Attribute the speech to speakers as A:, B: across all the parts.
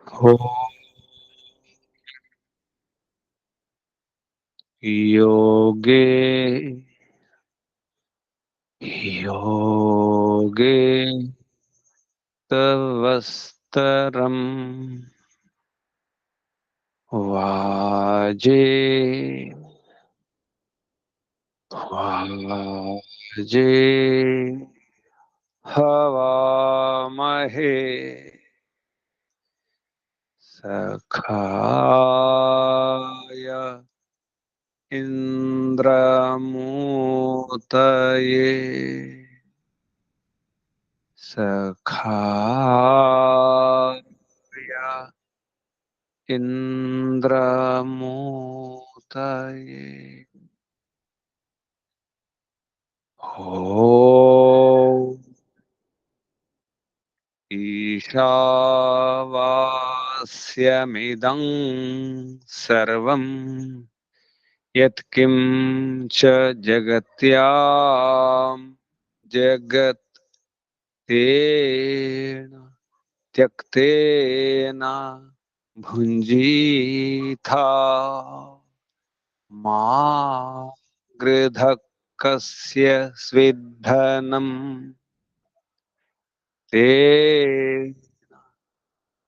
A: हो योगे योगे तवस्तरम् वाजे वाजे हवामहे सखाय इन्द्रमूतये सखाय इन्द्रमूतये ॐ ईशावास्यमिदं सर्वं यत्किं च जगत्यां जगत्तेन त्यक्तेन भुञ्जीथा मा गृधक्कस्य स्विद्धनम् ते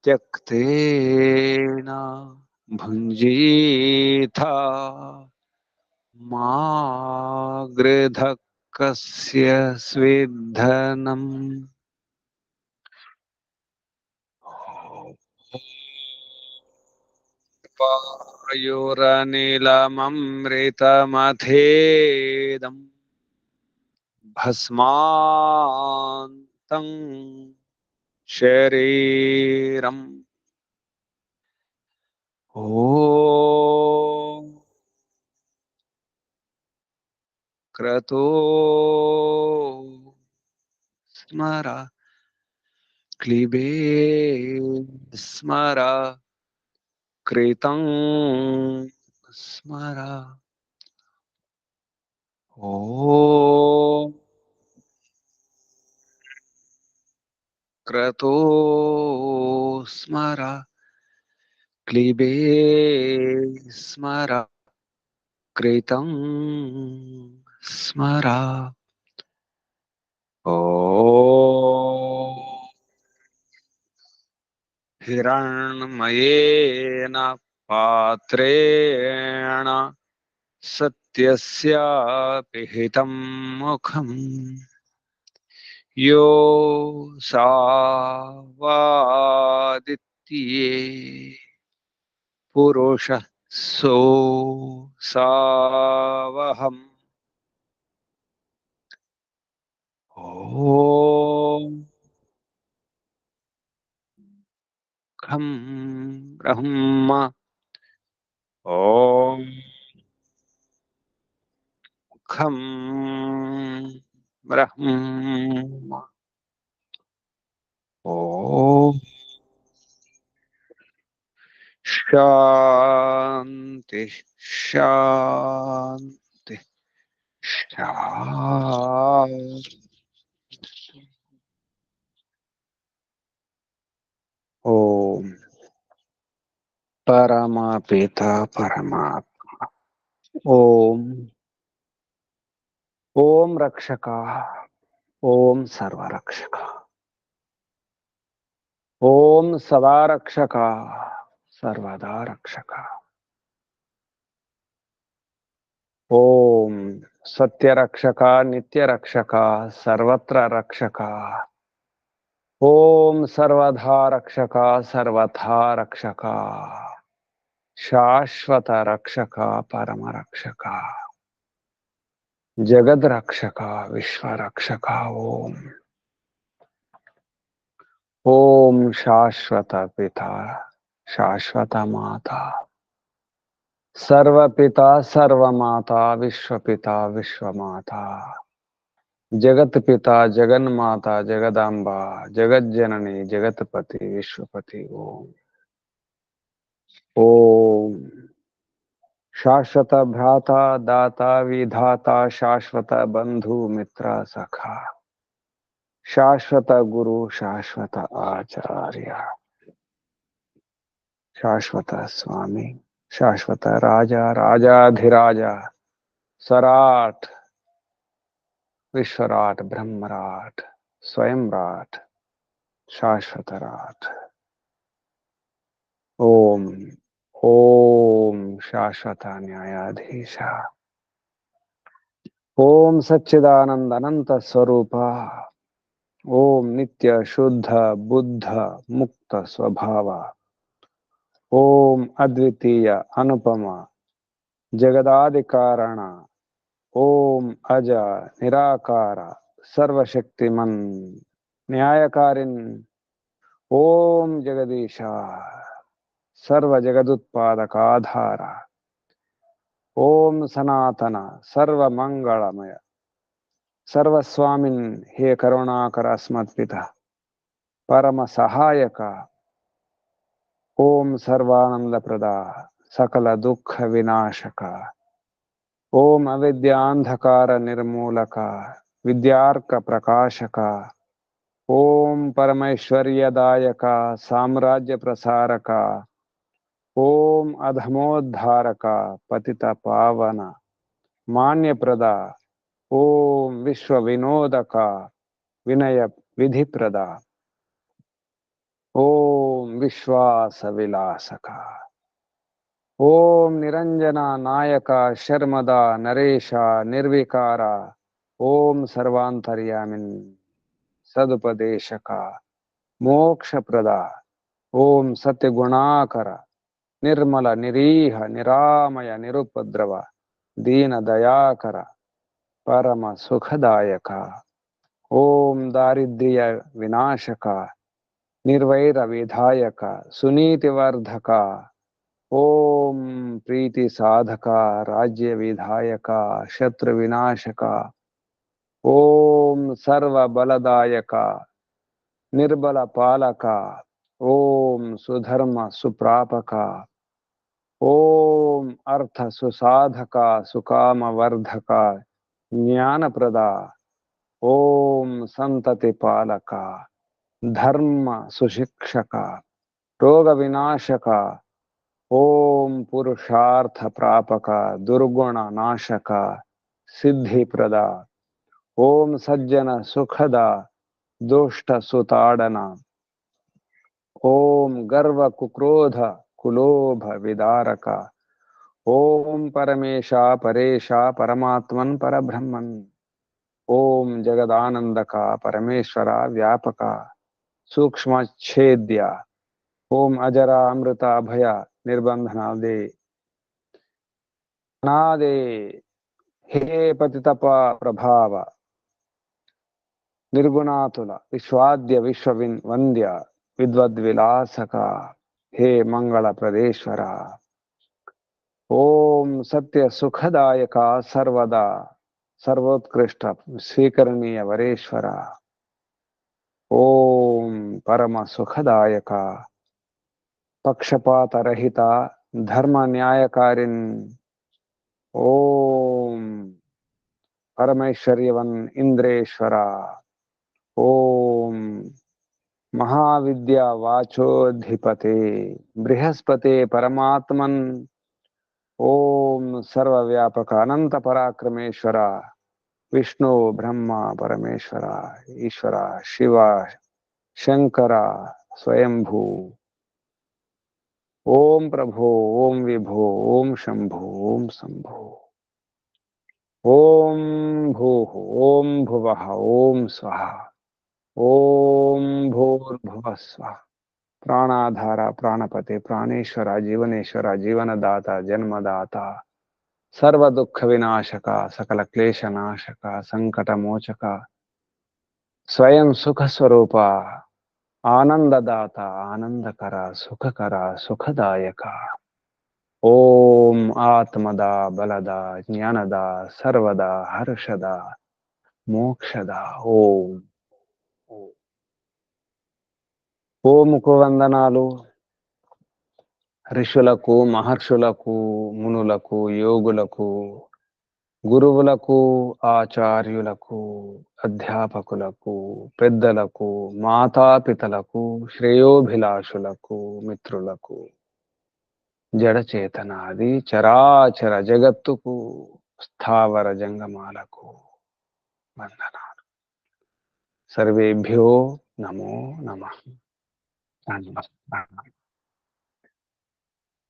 A: त्यक्तेन भुञ्जीथा मा गृधक्कस्य स्विद्धनम् वायुरनिलममृतमथेदम् भस्मान्तं शरीरम् ॐ क्रतो स्मर क्लिबे स्मर कृतं स्मर ॐ क्रतो स्मर क्लिबे स्मर कृतं स्मर ॐ हिरण्मयेन पात्रेण सत्यस्य पिहितं मुखम् यो सावादित्ये पुरुषः सो सावहम् ॐ खं ब्रह्म ॐ खं ब्रह्म ॐ शान्ति शान्ति शान्ति ॐ परमपिता परमात्मा ॐ ॐ रक्षका ॐ सर्वरक्षका ॐ सदा रक्षका सर्वदा रक्षका ॐ सत्य रक्षका नित्य रक्षका सर्वत्र रक्षका ॐ सर्वधा रक्षका सर्वथा रक्षका शाश्वत रक्षका परम रक्षका जगद रक्षका विश्व रक्षका ओम शाश्वत पिता शाश्वत माता सर्व पिता सर्व माता विश्व पिता विश्व माता जगत पिता जगन माता जगदम्बा जगत जननी जगतपति विश्वपति ओम ओम शाश्वत भ्राता दाता विधाता शाश्वत बंधु मित्र सखा शाश्वत गुरु शाश्वत आचार्य शाश्वत स्वामी शाश्वत राजा राजाधिराजा सराट विश्वराट ब्रह्मराट स्वयंराट शाश्वत राट ओम ओम शाश्वत न्यायाधीश ओम सच्चिदानंद अनंत स्वरूप ओम नित्य शुद्ध बुद्ध मुक्त स्वभाव ओम अद्वितीय अनुपम जगदादि कारण ओम अज निराकार सर्वशक्तिमन न्यायकारिन ओम जगदीशा सर्व जगदुत्पादकाधार ओम सनातन सर्व मंगलमय सर्वस्वामिन् हे करुणाकर अस्मत्पिता परम सहायक ओम सर्वानंद प्रदा सकल दुख विनाशक ओम अविद्यांधकार निर्मूलक विद्यार्क प्रकाशक ओम परमैश्वर्यदायक साम्राज्य प्रसारक ओम अधमोद्धारक पतित पावन मान्य प्रदा ओम विश्व विनोदक विनय विधि प्रदा ओम विश्वास विलासक ओम निरंजना नायक शर्मदा नरेश निर्विकार ओम सर्वांतर्यामिन सदुपदेशक मोक्ष प्रदा ओम सत्य गुणाकर निर्मल निरीह निरामय निरुपद्रव दीन दयाकर परम सुखदायक ओम दारिद्र्य विनाशक निर्वैर विधायक सुनीतिवर्धक ओम प्रीति साधक राज्य विधायक शत्रु विनाशक ओम सर्व बलदायक निर्बल पालक ओम सुधर्म सुप्रापक ओम अर्थ सुसाधक सुकाम वर्धक ज्ञान प्रदा ओम संतति पालक धर्म सुशिक्षक रोग विनाशक ओम पुरुषार्थ प्रापक दुर्गुण नाशक सिद्धि प्रदा ओम सज्जन सुखदा दुष्ट सुताड़ना ओम गर्व कुक्रोध कुलोभ विदारक ओम परमेशा परेशा परमात्मन परब्रह्मन ओम जगदानंदका परमेश्वरा व्यापका सूक्ष्म छेद्य ओम अजरा अमृत अभय निर्बंधना दे अनादे हे पतितप प्रभाव निर्गुणातुल विश्वाद्य विश्वविन वंद्य विद्वद्विलासक हे मंगल प्रदेश्वर ओम सत्य सुखदायक सर्वदा सर्वोत्कृष्ट स्वीकरणीय वरेश्वर ओम परम सुखदायक पक्षपात रहित धर्म न्यायकारिन ओम परमेश्वर्यवन इंद्रेश्वर ओम महाविद्या वाचोधिपते बृहस्पते परमात्मन ओम सर्वव्यापक अनंत पराक्रमेश्वर विष्णु ब्रह्मा परमेश्वर ईश्वर शिव शंकर स्वयंभू ओम प्रभो ओम विभो ओम शंभो ओम शंभो ओम भूः ओम भुवः ओम स्वः ओम भूर्भुवः स्वः प्राणाधार प्राणपते प्राणेश्वर जीवनेश्वर जीवनदाता जन्मदाता सर्व दुख विनाशक सकल क्लेश नाशक संकट मोचक स्वयं सुख स्वरूप आनंददाता आनंदकर सुखकर सुखदायक ओम आत्मदा बलदा ज्ञानदा सर्वदा हर्षदा मोक्षदा ओम ఓం ముఖవందనాలు ఋషులకు, మహర్షులకు, మునులకు, యోగులకు, గురువులకు, ఆచార్యులకు, అధ్యాపకులకు, పెద్దలకు, మాతాపితలకు, శ్రేయోభిలాషులకు, మిత్రులకు, జడచేతనాది చరాచర జగత్తుకు, స్థావర జంగమాలకు వందనాలు. సర్వేభ్యో నమో నమః.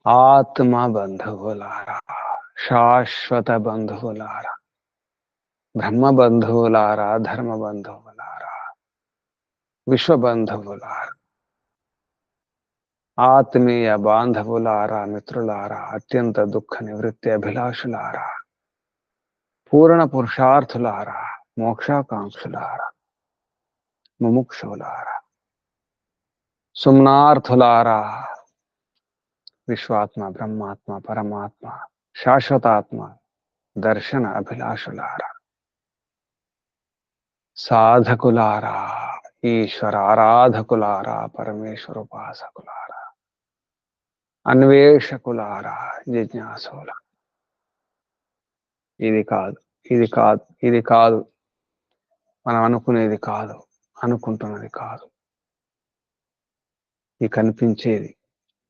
A: ఆత్మ బంధువులారా, శాశ్వత బంధువులారా, బ్రహ్మ బంధువులారా, ధర్మ బంధువులారా, విశ్వ బంధువులారా, ఆత్మీయ బాంధవులారా, మిత్రులారా, అత్యంత దుఃఖ నివృత్తి అభిలాషులారా, పూర్ణ పురుషార్థులారా, మోక్షాకాంక్షులారా, ముముక్షులారా, సుమ్నార్థులారా, విశ్వాత్మ, బ్రహ్మాత్మ, పరమాత్మ, శాశ్వతాత్మ దర్శన అభిలాషులారా, సాధకులారా, ఈశ్వర ఆరాధకులారా, పరమేశ్వరోపాసకులారా, అన్వేషకులారా, జిజ్ఞాసుల, ఇది కాదు, ఇది కాదు, ఇది కాదు, మనం అనుకునేది కాదు, అనుకుంటున్నది కాదు, ఈ కనిపించేది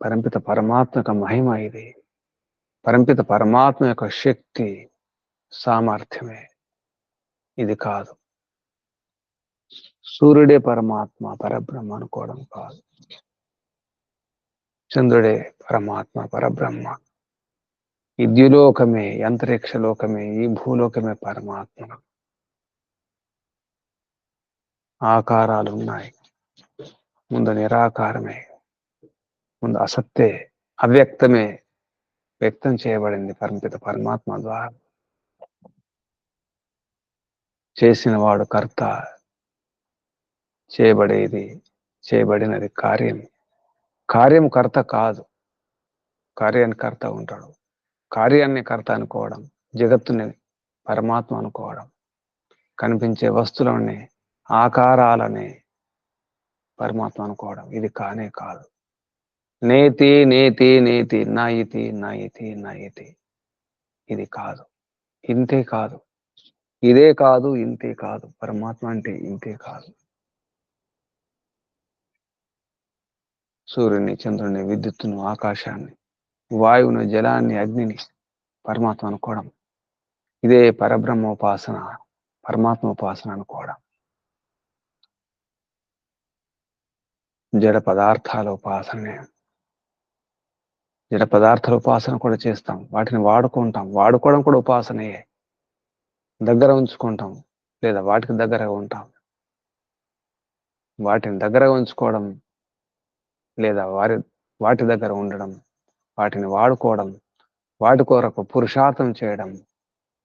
A: పరంపిత పరమాత్మ యొక్క మహిమ, ఇది పరంపిత పరమాత్మ యొక్క శక్తి, సామర్థ్యమే, ఇది కాదు. సూర్యుడే పరమాత్మ, పరబ్రహ్మ అనుకోవడం కాదు. చంద్రుడే పరమాత్మ, పరబ్రహ్మ. ఈ ద్యులోకమే, అంతరిక్ష లోకమే, ఈ భూలోకమే పరమాత్మ. ఆకారాలు ఉన్నాయి, ముందు నిరాకారమే, ముందు అసత్తే, అవ్యక్తమే వ్యక్తం చేయబడింది పరమపిత పరమాత్మ ద్వారా. చేసిన వాడు కర్త, చేయబడేది, చేయబడినది కార్యం. కార్యం కర్త కాదు, కార్యాన్ని కర్త ఉంటాడు. కార్యాన్ని కర్త అనుకోవడం, జగత్తుని పరమాత్మ అనుకోవడం, కనిపించే వస్తువులని, ఆకారాలని పరమాత్మ అనుకోవడం, ఇది కానే కాదు. నేతి నేతి నేతి, నాయితి నాయితి నాయితి, ఇది కాదు, ఇంతే కాదు, ఇదే కాదు, ఇంతే కాదు. పరమాత్మ అంటే ఇంతే కాదు. సూర్యుని, చంద్రుని, విద్యుత్తును, ఆకాశాన్ని, వాయువును, జలాన్ని, అగ్నిని పరమాత్మ అనుకోవడం, ఇదే పరబ్రహ్మోపాసన, పరమాత్మ ఉపాసన అనుకోవడం. జడ పదార్థాల ఉపాసనే, జడ పదార్థాల ఉపాసన కూడా చేస్తాం, వాటిని వాడుకుంటాం, వాడుకోవడం కూడా ఉపాసనయే. దగ్గర ఉంచుకుంటాం, లేదా వాటికి దగ్గరగా ఉంటాం. వాటిని దగ్గరగా ఉంచుకోవడం, లేదా వాటి దగ్గర ఉండడం, వాటిని వాడుకోవడం, వాటి కొరకు పురుషార్థం చేయడం,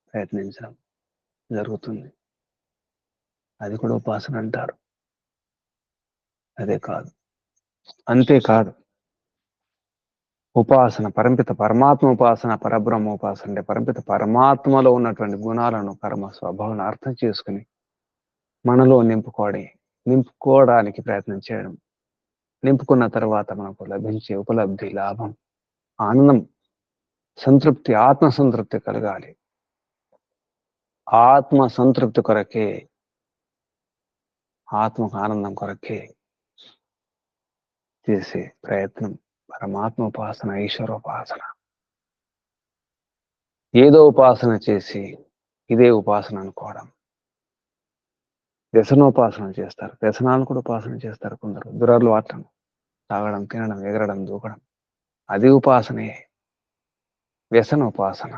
A: ప్రయత్నించడం జరుగుతుంది. అది కూడా ఉపాసన అంటారు. అదే కాదు, అంతేకాదు. ఉపాసన, పరంపిత పరమాత్మ ఉపాసన, పరబ్రహ్మ ఉపాసన అంటే పరంపిత పరమాత్మలో ఉన్నటువంటి గుణాలను, కర్మ స్వభావాలను అర్థం చేసుకుని మనలో నింపుకోవడానికి ప్రయత్నం చేయడం. నింపుకున్న తర్వాత మనకు లభించే ఉపలబ్ధి, లాభం, ఆనందం, సంతృప్తి, ఆత్మ సంతృప్తి కలగాలి. ఆత్మ సంతృప్తి కొరకే, ఆత్మకు ఆనందం కొరకే చేసే ప్రయత్నం పరమాత్మ ఉపాసన, ఈశ్వరోపాసన. ఏదో ఉపాసన చేసి ఇదే ఉపాసన అనుకోవడం. వ్యసనోపాసన చేస్తారు, వ్యసనాలను కూడా ఉపాసన చేస్తారు కొందరు. దురలవాట్లను, తాగడం, తినడం, ఎగరడం, దూకడం, అది ఉపాసనే. వ్యసన ఉపాసన,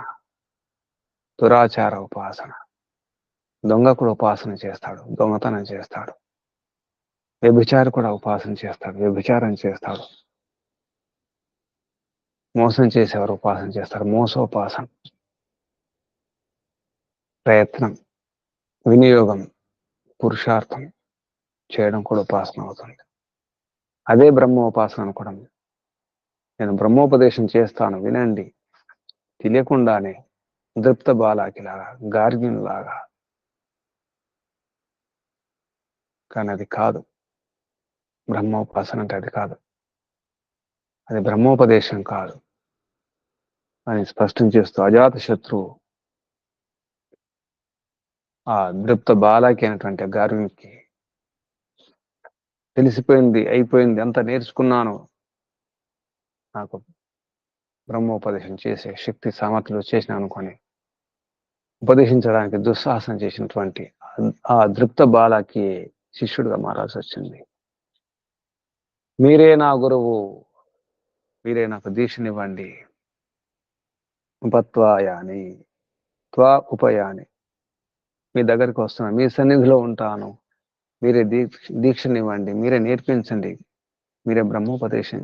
A: దురాచార ఉపాసన. దొంగ కూడా ఉపాసన చేస్తాడు, దొంగతనం చేస్తాడు. వ్యభిచారి కూడా ఉపాసన చేస్తాడు, వ్యభిచారం చేస్తాడు. మోసం చేసేవారు ఉపాసన చేస్తారు, మోసోపాసన. ప్రయత్నం, వినియోగం, పురుషార్థం చేయడం కూడా ఉపాసన అవుతుంది. అదే బ్రహ్మోపాసన అనుకోవడం. నేను బ్రహ్మోపదేశం చేస్తాను, వినండి, తెలియకుండానే దృప్త బాలాకిలాగా, గార్గ్యునిలాగా. కానీ అది కాదు బ్రహ్మోపాసన అంటే, అది కాదు. అది బ్రహ్మోపదేశం కాదు అని స్పష్టం చేస్తూ అజాత శత్రువు ఆ దృప్త బాలాకి అయినటువంటి గారునికి తెలిసిపోయింది, అయిపోయింది, అంత నేర్చుకున్నాను, నాకు బ్రహ్మోపదేశం చేసే శక్తి సామర్థ్యాలు చేసిన అనుకొని ఉపదేశించడానికి దుస్సాహసం చేసినటువంటి ఆ దృప్త బాలకి శిష్యుడిగా మారాల్సి వచ్చింది. మీరే నా గురువు, మీరే నాకు దీక్షనివ్వండి, ఉపత్వాయాని త్వా ఉపయాని, మీ దగ్గరికి వస్తున్నాను, మీ సన్నిధిలో ఉంటాను, మీరే దీక్షనివ్వండి, మీరే నేర్పించండి, మీరే బ్రహ్మోపదేశం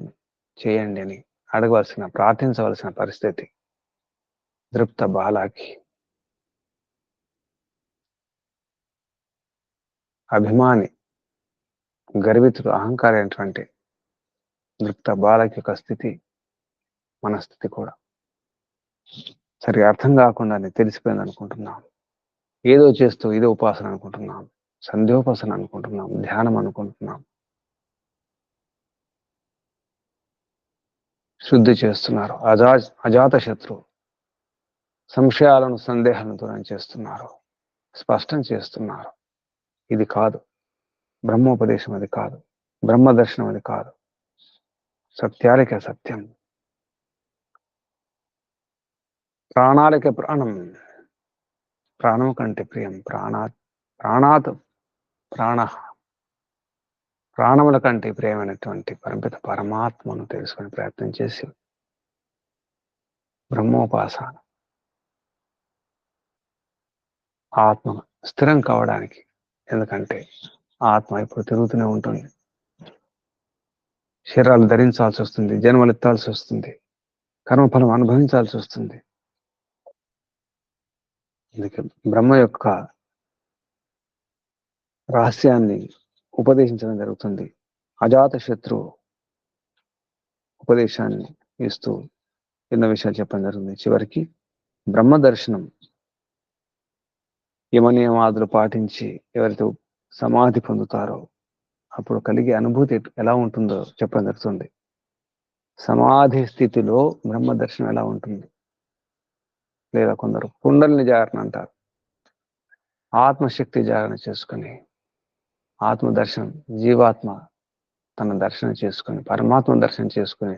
A: చేయండి అని అడగవలసిన, ప్రార్థించవలసిన పరిస్థితి దృప్త బాలాకి. అభిమాని, గర్వితుడు, అహంకారి అయినటువంటి దృప్త బాలకి యొక్క స్థితి మనస్థితి కూడా సరిగా అర్థం కాకుండానే తెలిసిపోయింది అనుకుంటున్నాం. ఏదో చేస్తూ ఇదే ఉపాసన అనుకుంటున్నాం, సంధ్యోపాసన అనుకుంటున్నాం, ధ్యానం అనుకుంటున్నాం. శుద్ధి చేస్తున్నారు. అజాత శత్రువు సంశయాలను, సందేహాలను దూరం చేస్తున్నారు, స్పష్టం చేస్తున్నారు. ఇది కాదు బ్రహ్మోపదేశం, అది కాదు బ్రహ్మ దర్శనం, అది కాదు సత్యాలకే సత్యం, ప్రాణాలకే ప్రాణం, ప్రాణం కంటే ప్రియం, ప్రాణాత్ ప్రాణ, ప్రాణముల కంటే ప్రియమైనటువంటి పరమిత పరమాత్మను తెలుసుకునే ప్రయత్నం చేసి బ్రహ్మోపాసన ఆత్మ స్థిరం కావడానికి. ఎందుకంటే ఆత్మ ఇప్పుడు తిరుగుతూనే ఉంటుంది, శరీరాలు ధరించాల్సి వస్తుంది, జన్మలు ఎత్తాల్సి వస్తుంది, కర్మఫలం అనుభవించాల్సి వస్తుంది. అందుకే బ్రహ్మ యొక్క రహస్యాన్ని ఉపదేశించడం జరుగుతుంది. అజాత శత్రువు ఉపదేశాన్ని ఇస్తూ ఎన్నో విషయాలు చెప్పడం జరుగుతుంది. చివరికి బ్రహ్మ దర్శనం యమనియమాదులు పాటించి ఎవరైతే సమాధి పొందుతారో అప్పుడు కలిగే అనుభూతి ఎలా ఉంటుందో చెప్పడం జరుగుతుంది. సమాధి స్థితిలో బ్రహ్మ దర్శనం ఎలా ఉంటుంది, లేదా కొందరు కుండలిని జాగరణ అంటారు, ఆత్మశక్తి జాగరణ చేసుకుని ఆత్మ దర్శనం, జీవాత్మ తన దర్శనం చేసుకుని పరమాత్మ దర్శనం చేసుకుని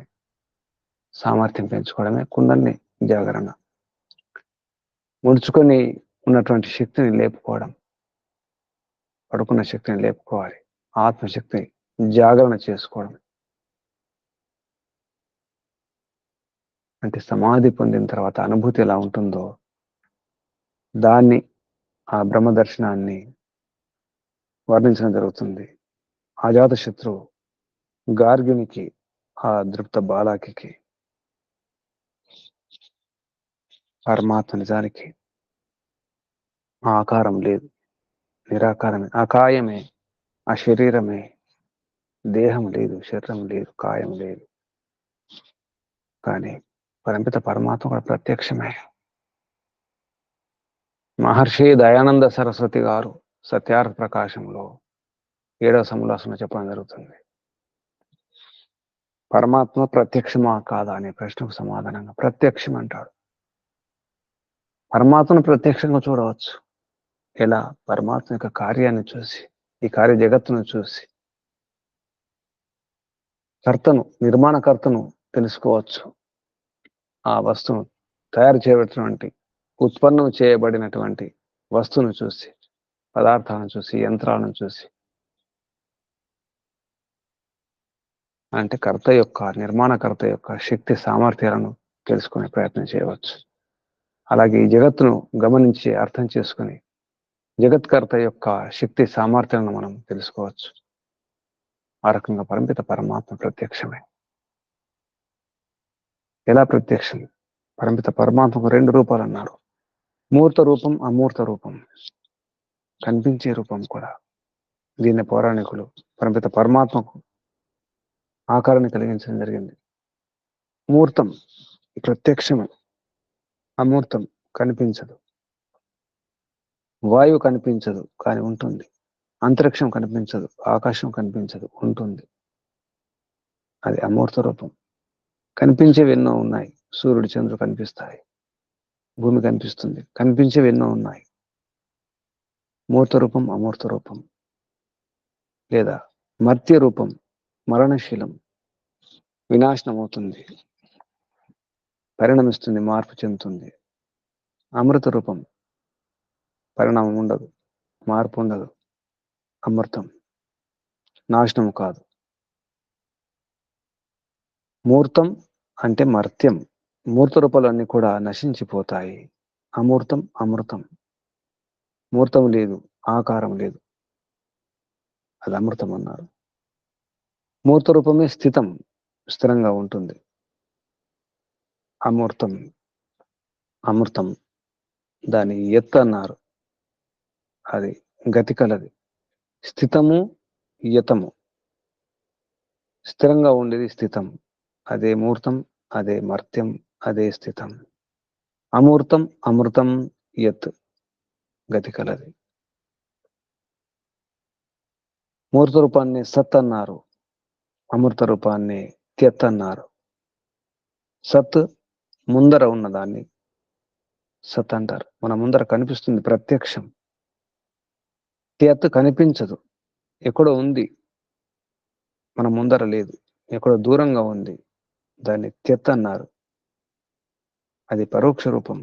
A: సామర్థ్యం పెంచుకోవడమే కుండలిని జాగరణ. ముడుచుకొని ఉన్నటువంటి శక్తిని లేపుకోవడం, పడుకున్న శక్తిని లేపుకోవాలి, ఆత్మశక్తిని జాగరణ చేసుకోవడం. అంటే సమాధి పొందిన తర్వాత అనుభూతి ఎలా ఉంటుందో దాన్ని, ఆ బ్రహ్మ దర్శనాన్ని వర్ణించడం జరుగుతుంది. అజాత శత్రువు గార్గునికి, ఆ దృప్త బాలాకి పరమాత్మ నిజానికి ఆకారం లేదు, నిరాకారమే, అకాయమే, ఆ శరీరమే, దేహం లేదు, శరీరం లేదు, కాయం లేదు. కానీ పరంపిత పరమాత్మ కూడా ప్రత్యక్షమే. మహర్షి దయానంద సరస్వతి గారు సత్యార్థ ప్రకాశంలో 7వ సమలాసన చెప్పడం జరుగుతుంది. పరమాత్మ ప్రత్యక్షమా కాదా అనే ప్రశ్నకు సమాధానంగా ప్రత్యక్షం అంటాడు. పరమాత్మను ప్రత్యక్షంగా చూడవచ్చు. ఎలా? పరమాత్మ యొక్క కార్యాన్ని చూసి, ఈ కార్య జగత్తును చూసి కర్తను, నిర్మాణకర్తను తెలుసుకోవచ్చు. ఆ వస్తువును తయారు చేయబడినటువంటి, ఉత్పన్నం చేయబడినటువంటి వస్తువును చూసి, పదార్థాలను చూసి, యంత్రాలను చూసి, అంటే కర్త యొక్క, నిర్మాణకర్త యొక్క శక్తి సామర్థ్యాలను తెలుసుకునే ప్రయత్నం చేయవచ్చు. అలాగే ఈ జగత్తును గమనించి అర్థం చేసుకుని జగత్కర్త యొక్క శక్తి సామర్థ్యాలను మనం తెలుసుకోవచ్చు. ఆ రకంగా పరమిత పరమాత్మ ప్రత్యక్షమే. ఎలా ప్రత్యక్షం? పరమిత పరమాత్మకు 2 రూపాలు అన్నారు. మూర్త రూపం, అమూర్త రూపం, కనిపించే రూపం కూడా. దీన్ని పౌరాణికులు పరమిత పరమాత్మకు ఆకారాన్ని కలిగించడం జరిగింది. మూర్తం ప్రత్యక్షమే, అమూర్తం కనిపించదు. వాయువు కనిపించదు కానీ ఉంటుంది, అంతరిక్షం కనిపించదు, ఆకాశం కనిపించదు, ఉంటుంది. అది అమూర్త రూపం. కనిపించేవి ఎన్నో ఉన్నాయి. సూర్యుడు, చంద్రుడు కనిపిస్తాయి, భూమి కనిపిస్తుంది. కనిపించేవి ఎన్నో ఉన్నాయి. మూర్త రూపం, అమూర్త రూపం, లేదా మర్త్య రూపం మరణశీలం, వినాశనం అవుతుంది, పరిణమిస్తుంది, మార్పు చెందుతుంది. అమృత రూపం పరిణామం ఉండదు, మార్పు ఉండదు, అమృతం, నాశనం కాదు. మూర్తం అంటే మర్త్యం. మూర్త రూపాలన్నీ కూడా నశించిపోతాయి. అమూర్తం అమృతం. మూర్తం లేదు, ఆకారం లేదు, అది అమృతం అన్నారు. మూర్త రూపమే స్థితం, స్థిరంగా ఉంటుంది. అమూర్తం అమృతం, దాని ఎత్ అన్నారు, అది గతి కలది. స్థితము యతము, స్థిరంగా ఉండేది స్థితం, అదే మూర్తం, అదే మర్త్యం, అదే స్థితం. అమూర్తం అమృతం యత్, గతి కలది. మూర్త రూపాన్ని సత్ అన్నారు, అమృత రూపాన్ని త్యత్ అన్నారు. సత్ ముందర ఉన్నదాన్ని సత్ అంటారు, మన ముందర కనిపిస్తుంది, ప్రత్యక్షం. త్యత్ కనిపించదు, ఎక్కడో ఉంది, మన ముందర లేదు, ఎక్కడో దూరంగా ఉంది, దాన్ని త్యత్ అన్నారు, అది పరోక్ష రూపం.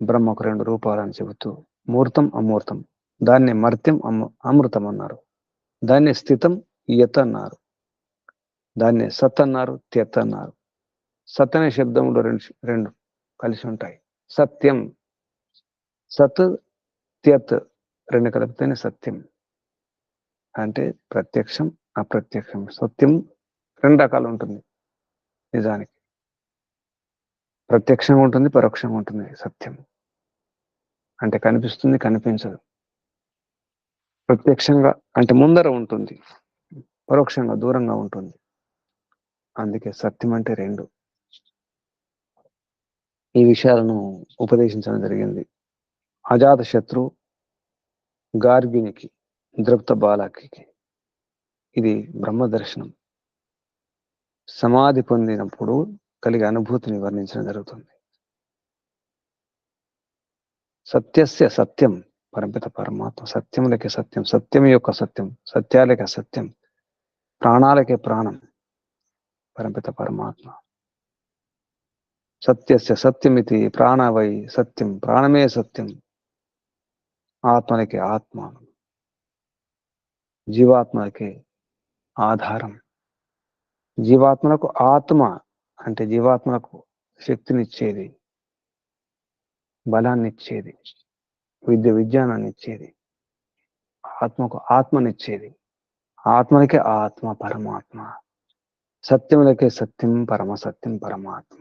A: బ్రహ్మకు రెండు రూపాలని చెబుతూ మూర్తం అమూర్తం, దాన్ని మర్త్యం అమృతం అన్నారు, దాన్ని స్థితం యత్ అన్నారు, దాన్ని సత్ అన్నారు, త్యత్ అన్నారు. సత్ అనే శబ్దంలో రెండు కలిసి ఉంటాయి. సత్యం, సత్ త్యత్ రెండు కలిపితేనే సత్యం. అంటే ప్రత్యక్షం అప్రత్యక్షం. సత్యం రెండు రకాలు ఉంటుంది. నిజానికి ప్రత్యక్షంగా ఉంటుంది, పరోక్షంగా ఉంటుంది. సత్యం అంటే కనిపిస్తుంది, కనిపించదు. ప్రత్యక్షంగా అంటే ముందర ఉంటుంది, పరోక్షంగా దూరంగా ఉంటుంది. అందుకే సత్యం అంటే రెండు. ఈ విషయాలను ఉపదేశించడం జరిగింది అజాత శత్రు గార్గినికి, ద్రప్త బాలకి. ఇది బ్రహ్మ దర్శనం. సమాధి పొందినప్పుడు కలిగే అనుభూతిని వర్ణించడం జరుగుతుంది. సత్యస్య సత్యం, పరమిత పరమాత్మ సత్యములకే సత్యం, సత్యం యొక్క సత్యం, సత్యాలకే సత్యం, ప్రాణాలకే ప్రాణం, పరమిత పరమాత్మ. సత్యస్య సత్యమితి ప్రాణవై సత్యం, ప్రాణమే సత్యం, ఆత్మలకే ఆత్మ, జీవాత్మలకే ఆధారం. జీవాత్మలకు ఆత్మ అంటే జీవాత్మలకు శక్తినిచ్చేది, బలాన్ని ఇచ్చేది, విజ్ఞానాన్ని ఇచ్చేది. ఆత్మకు ఆత్మనిచ్చేది, ఆత్మలకే ఆత్మ పరమాత్మ. సత్యములకే సత్యం, పరమసత్యం పరమాత్మ.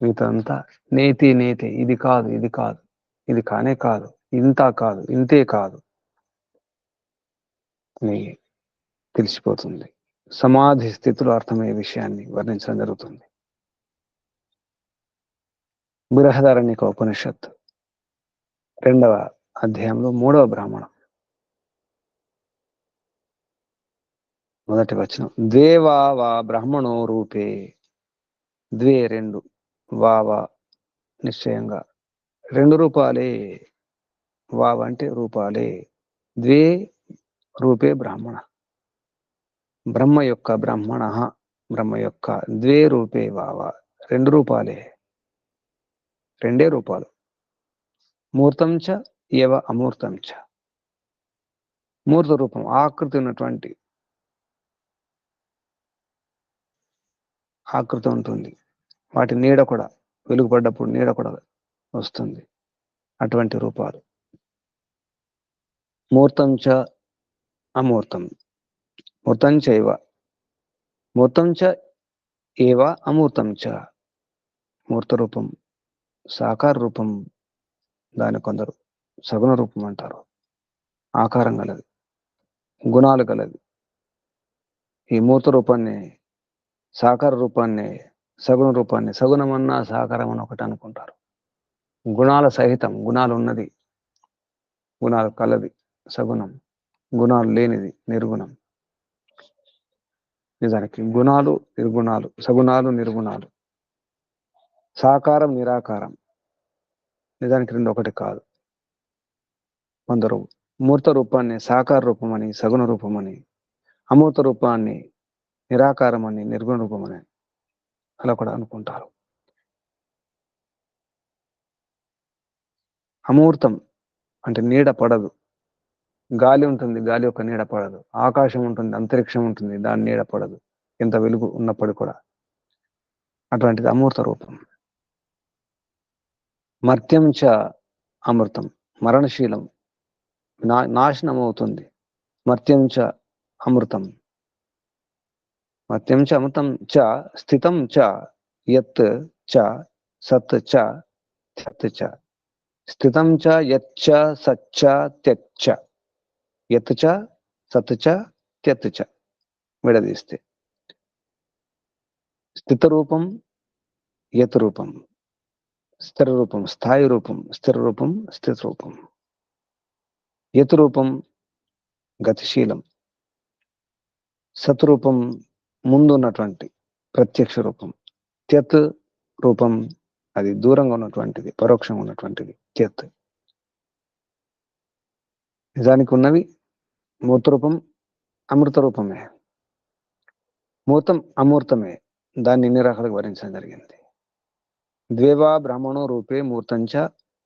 A: మిగతాదంతా నేతి నేతి, ఇది కాదు, ఇది కాదు, ఇది కానే కాదు, ఇంత కాదు, ఇంతే కాదు అని తెలిసిపోతుంది. సమాధి స్థితిలో అర్థమయ్యే విషయాన్ని వర్ణించడం జరుగుతుంది. బృహదారణ్యక ఉపనిషత్ 2వ అధ్యాయంలో 3వ బ్రాహ్మణం, మొదటి వచనం. ద్వే వా బ్రాహ్మణో రూపే, ద్వే రెండు, వా నిశ్చయంగా రెండు రూపాలే, అంటే రూపాలే. ద్వే రూపే బ్రాహ్మణ, బ్రహ్మ యొక్క బ్రాహ్మణ, బ్రహ్మ యొక్క ద్వే రూపే రెండు రూపాలే, రెండే రూపాలు. మూర్తం చ ఏవ అమూర్తం చ, మూర్త రూపం ఆకృతి ఉన్నటువంటి ఆకృతి ఉంటుంది, వాటి నీడ కూడా వెలుగుపడ్డప్పుడు నీడ కూడా వస్తుంది, అటువంటి రూపాలు. మూర్తం చ అమూర్తం, మూర్తం చైవ, మూర్తం చ ఏవ అమూర్తం చ. మూర్త రూపం, సాకార రూపం, దాని కొందరు సగుణ రూపం అంటారు. ఆకారం గలది, గుణాలు గలది. ఈ మూర్త రూపాన్ని, సాకార రూపాన్ని, సగుణ రూపాన్ని, సగుణమన్నా సాకారం అని ఒకటి అనుకుంటారు. గుణాల సహితం, గుణాలు ఉన్నది, గుణాలు కలది సగుణం, గుణాలు లేనిది నిర్గుణం. నిజానికి గుణాలు నిర్గుణాలు, సగుణాలు నిర్గుణాలు, సాకారం నిరాకారం, నిజానికి రెండు ఒకటి కాదు. కొందరు మూర్త రూపాన్ని సాకార రూపమని, సగుణ రూపమని, అమూర్త రూపాన్ని నిరాకారం అని, నిర్గుణ రూపం అని అలా కూడా అనుకుంటారు. అమూర్తం అంటే నీడ పడదు. గాలి ఉంటుంది, గాలి యొక్క నీడ పడదు. ఆకాశం ఉంటుంది, అంతరిక్షం ఉంటుంది, దాని నీడ పడదు, ఎంత వెలుగు ఉన్నప్పుడు కూడా. అటువంటిది అమూర్త రూపం. మర్త్యం చ అమృతం, మరణశీలం, నాశనం అవుతుంది. మర్త్యం చ అమృతం, మర్త్యం చ అమృతం చ స్థితం చ యత్ చ సత్ చ త్యత్ చ. స్థితం చ యచ్చ సచ్చ త్యచ్చ, యత్ చ సత్ చ త్యత్ చ విడదీస్తే స్థిత రూపం, యత్ రూపం, స్థిర రూపం, స్థాయి రూపం, స్థిర రూపం, స్థిత రూపం. యత్ రూపం గతిశీలం, సత్రూపం ముందున్నటువంటి ప్రత్యక్ష రూపం, త్యత్ రూపం అది దూరంగా ఉన్నటువంటిది, పరోక్షంగా ఉన్నటువంటిది త్యత్. నిజానికి ఉన్నవి మూర్త రూపం, అమృత రూపమే. మూర్తం అమూర్తమే, దాన్ని ఇన్ని రకాలుగా వర్ణించడం జరిగింది. ద్వేవా బ్రాహ్మణో రూపే మూర్తంచ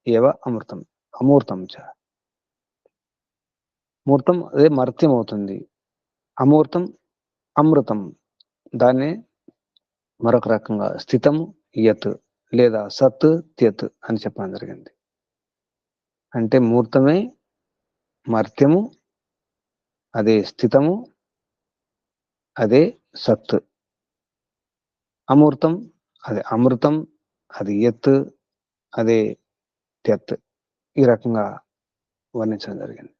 A: ఏవ అమృతం, అమూర్తం చ. మూర్తం అదే మర్త్యం అవుతుంది, అమూర్తం అమృతం, దాన్ని మరొక రకంగా స్థితం యత్ లేదా సత్ త్యత్ అని చెప్పడం జరిగింది. అంటే మూర్తమే మర్త్యము, అదే స్థితము, అదే సత్. అమూర్తం అది అమృతం, అది యత్, అదే త్యత్. ఈ రకంగా వర్ణించడం జరిగింది.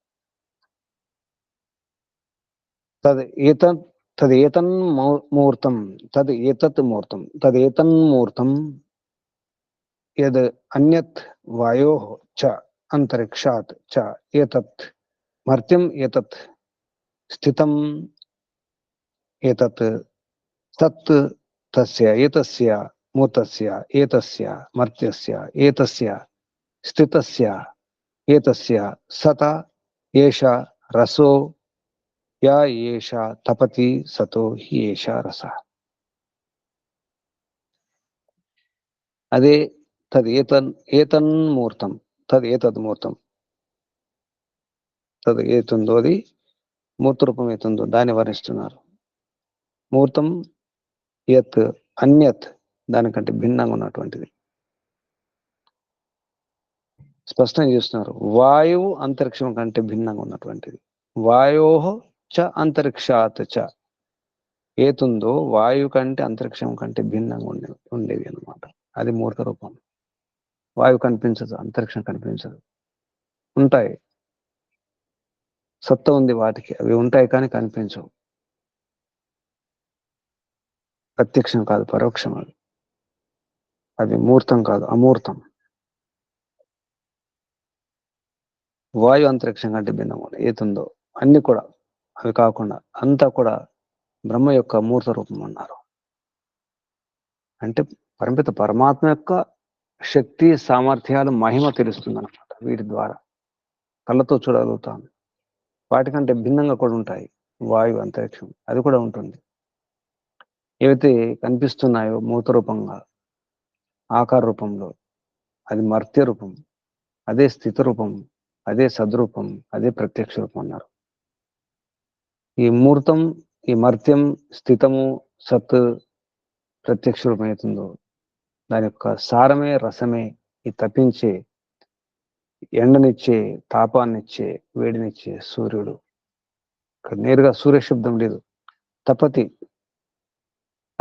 A: తదేతన్మూర్తం, తదేతన్మూర్తం, తదేతన్మూర్తం యద్ అన్యత్ వాయోః చ అంతరిక్షాత్ చ ఏతత్ మర్త్యం ఏతత్ స్థితం ఏతత్ తత్ తస్య ఏతస్య మూర్తస్య ఏతస్య మర్త్యస్య ఏతస్య స్థితస్య ఏతస్య సత ఏష రసో యా ఏష తపతి సతో హి ఏష రస. అదే ఏతన్మూర్తం, తదేతన్మూర్తం, తద్ ఏతుందో అది మూర్త రూపం ఏతుందో దాన్ని వర్ణిస్తున్నారు. మూర్తం యత్ అన్యత్, దానికంటే భిన్నంగా ఉన్నటువంటిది. స్పష్టంగా చేస్తున్నారు, వాయువు అంతరిక్షం కంటే భిన్నంగా ఉన్నటువంటిది. వాయోః చ అంతరిక్షాత్ చ, ఏతుందో వాయువు కంటే అంతరిక్షం కంటే భిన్నంగా ఉండేది అనమాట. అది మూర్త రూపం. వాయువు కనిపించదు, అంతరిక్షం కనిపించదు. ఉంటాయి, సత్తా ఉంది వాటికి, అవి ఉంటాయి కానీ కనిపించవు. ప్రత్యక్షం కాదు, పరోక్షం. అది మూర్తం కాదు, అమూర్తం. వాయు అంతరిక్షం కంటే భిన్నంగా ఉన్నాయి. ఏతుందో అన్ని కూడా అవి కాకుండా అంతా కూడా బ్రహ్మ యొక్క మూర్త రూపం అన్నారు. అంటే పరమిత పరమాత్మ యొక్క శక్తి సామర్థ్యాలు మహిమ తెలుస్తుంది అనమాట వీటి ద్వారా. కళ్ళతో చూడగలుగుతాం. వాటికంటే భిన్నంగా కూడా ఉంటాయి. వాయువు అంతరిక్షం అది కూడా ఉంటుంది. ఏవైతే కనిపిస్తున్నాయో మూర్త రూపంగా ఆకార రూపంలో, అది మర్త్య రూపం, అదే స్థిత రూపం, అదే సద్రూపం, అదే ప్రత్యక్ష రూపం అన్నారు. ఈ మూర్తం, ఈ మర్త్యం, స్థితము, సత్ ప్రత్యక్ష రూపం అవుతుందో దాని యొక్క సారమే రసమే ఈ తప్పించే, ఎండనిచ్చే, తాపాన్నిచ్చే, వేడినిచ్చే సూర్యుడు. ఇక్కడ నేరుగా సూర్య శబ్దం లేదు. తపతి,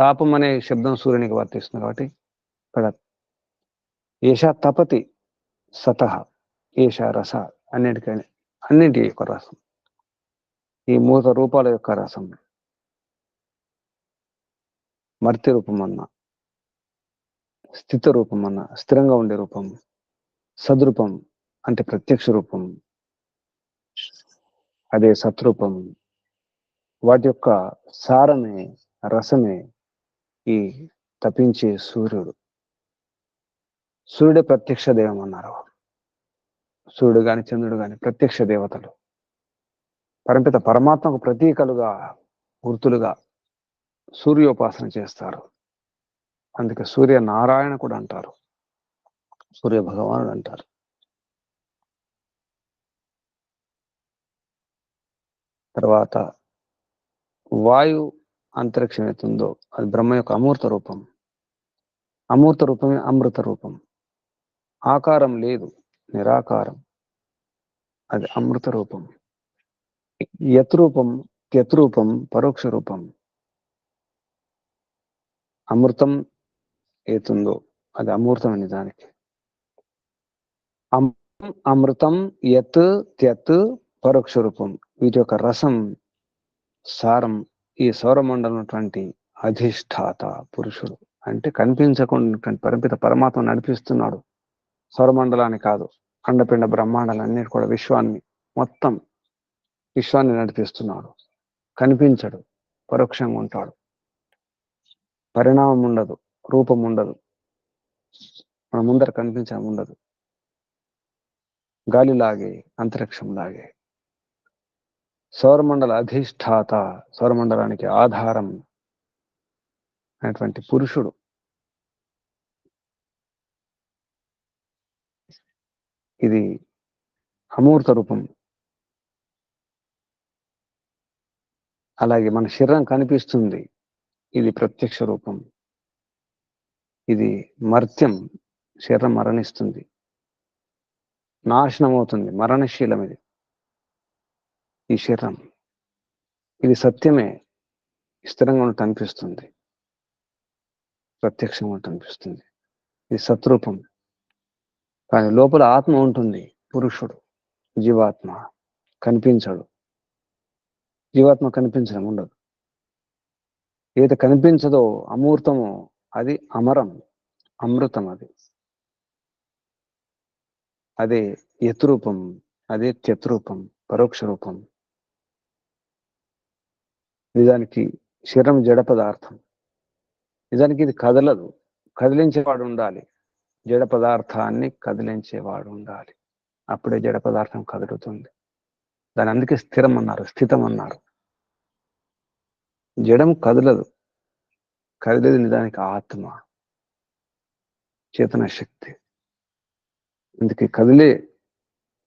A: తాపం అనే శబ్దం సూర్యునికి వర్తిస్తుంది కాబట్టి ఇక్కడ ఏషా తపతి సతః ఏషా రస, అన్నింటి యొక్క రసం, ఈ మూత రూపాల యొక్క రసం. మర్త్య రూపం అన్న, స్థిత రూపం అన్న స్థిరంగా ఉండే రూపం, సద్రూపం అంటే ప్రత్యక్ష రూపం, అదే సత్రూపం. వాటి యొక్క సారమే రసమే ఈ తపించే సూర్యుడు. సూర్యుడే ప్రత్యక్ష దైవం అన్నారు. సూర్యుడు గాని చంద్రుడు గాని ప్రత్యక్ష దేవతలు. పరంపిత పరమాత్మకు ప్రతీకలుగా, గుర్తులుగా సూర్యోపాసన చేస్తారు. అందుకే సూర్య నారాయణ కూడా అంటారు, సూర్య భగవానుడు అంటారు. తర్వాత వాయు అంతరిక్షం అవుతుందో అది బ్రహ్మ యొక్క అమూర్త రూపం. అమూర్త రూపమే అమృత రూపం. ఆకారం లేదు, నిరాకారం, అది అమృత రూపం. యత్రూపం త్యత్రూపం పరోక్ష రూపం. అమృతం ఏతుందో అది అమూర్తం నిజానికి. అమృతం యత్ త్యత్ పరోక్ష రూపం. వీటి యొక్క రసం, సారం ఈ సౌరమండలం అధిష్టాత పురుషుడు. అంటే కనిపించకుండా పరపిత పరమాత్మ నడిపిస్తున్నాడు. సౌరమండలాన్ని కాదు, అండపిండ బ్రహ్మాండాలన్నిటి కూడా మొత్తం విశ్వాన్ని నడిపిస్తున్నాడు. కనిపించడు, పరోక్షంగా ఉంటాడు. పరిణామం ఉండదు, రూపం ఉండదు, మన ముందర కనిపించడం ఉండదు. గాలిలాగే, అంతరిక్షంలాగే. సౌరమండల అధిష్టాత, సౌరమండలానికి ఆధారం అయినటువంటి పురుషుడు. ఇది అమూర్త రూపం. అలాగే మన శరీరం కనిపిస్తుంది, ఇది ప్రత్యక్ష రూపం. ఇది మర్త్యం, శరీరం మరణిస్తుంది, నాశనం అవుతుంది, మరణశీలం. ఇది ఈ శరీరం, ఇది సత్యమే, స్థిరంగా ఉన్నట్టు అనిపిస్తుంది, ప్రత్యక్షంగా ఉన్నట్టు అనిపిస్తుంది. ఇది సత్రూపం. కానీ లోపల ఆత్మ ఉంటుంది, పురుషుడు, జీవాత్మ. కనిపించడు, జీవాత్మ కనిపించడం ఉండదు. ఏది కనిపించదో అమూర్తమో అది అమరం, అమృతం. అదే యత్రూపం, అదే త్యత్రూపం, పరోక్ష రూపం. నిజానికి శరీరం జడ పదార్థం. నిజానికి ఇది కదలదు, కదిలించేవాడు ఉండాలి. జడ పదార్థాన్ని కదిలించేవాడు ఉండాలి, అప్పుడే జడ పదార్థం కదులుతుంది. దాని అందుకే స్థిరం అన్నారు, స్థితం అన్నారు. జడం కదలదు, కదిలేది నిజానికి ఆత్మ, చేతన శక్తి. అందుకే కదిలే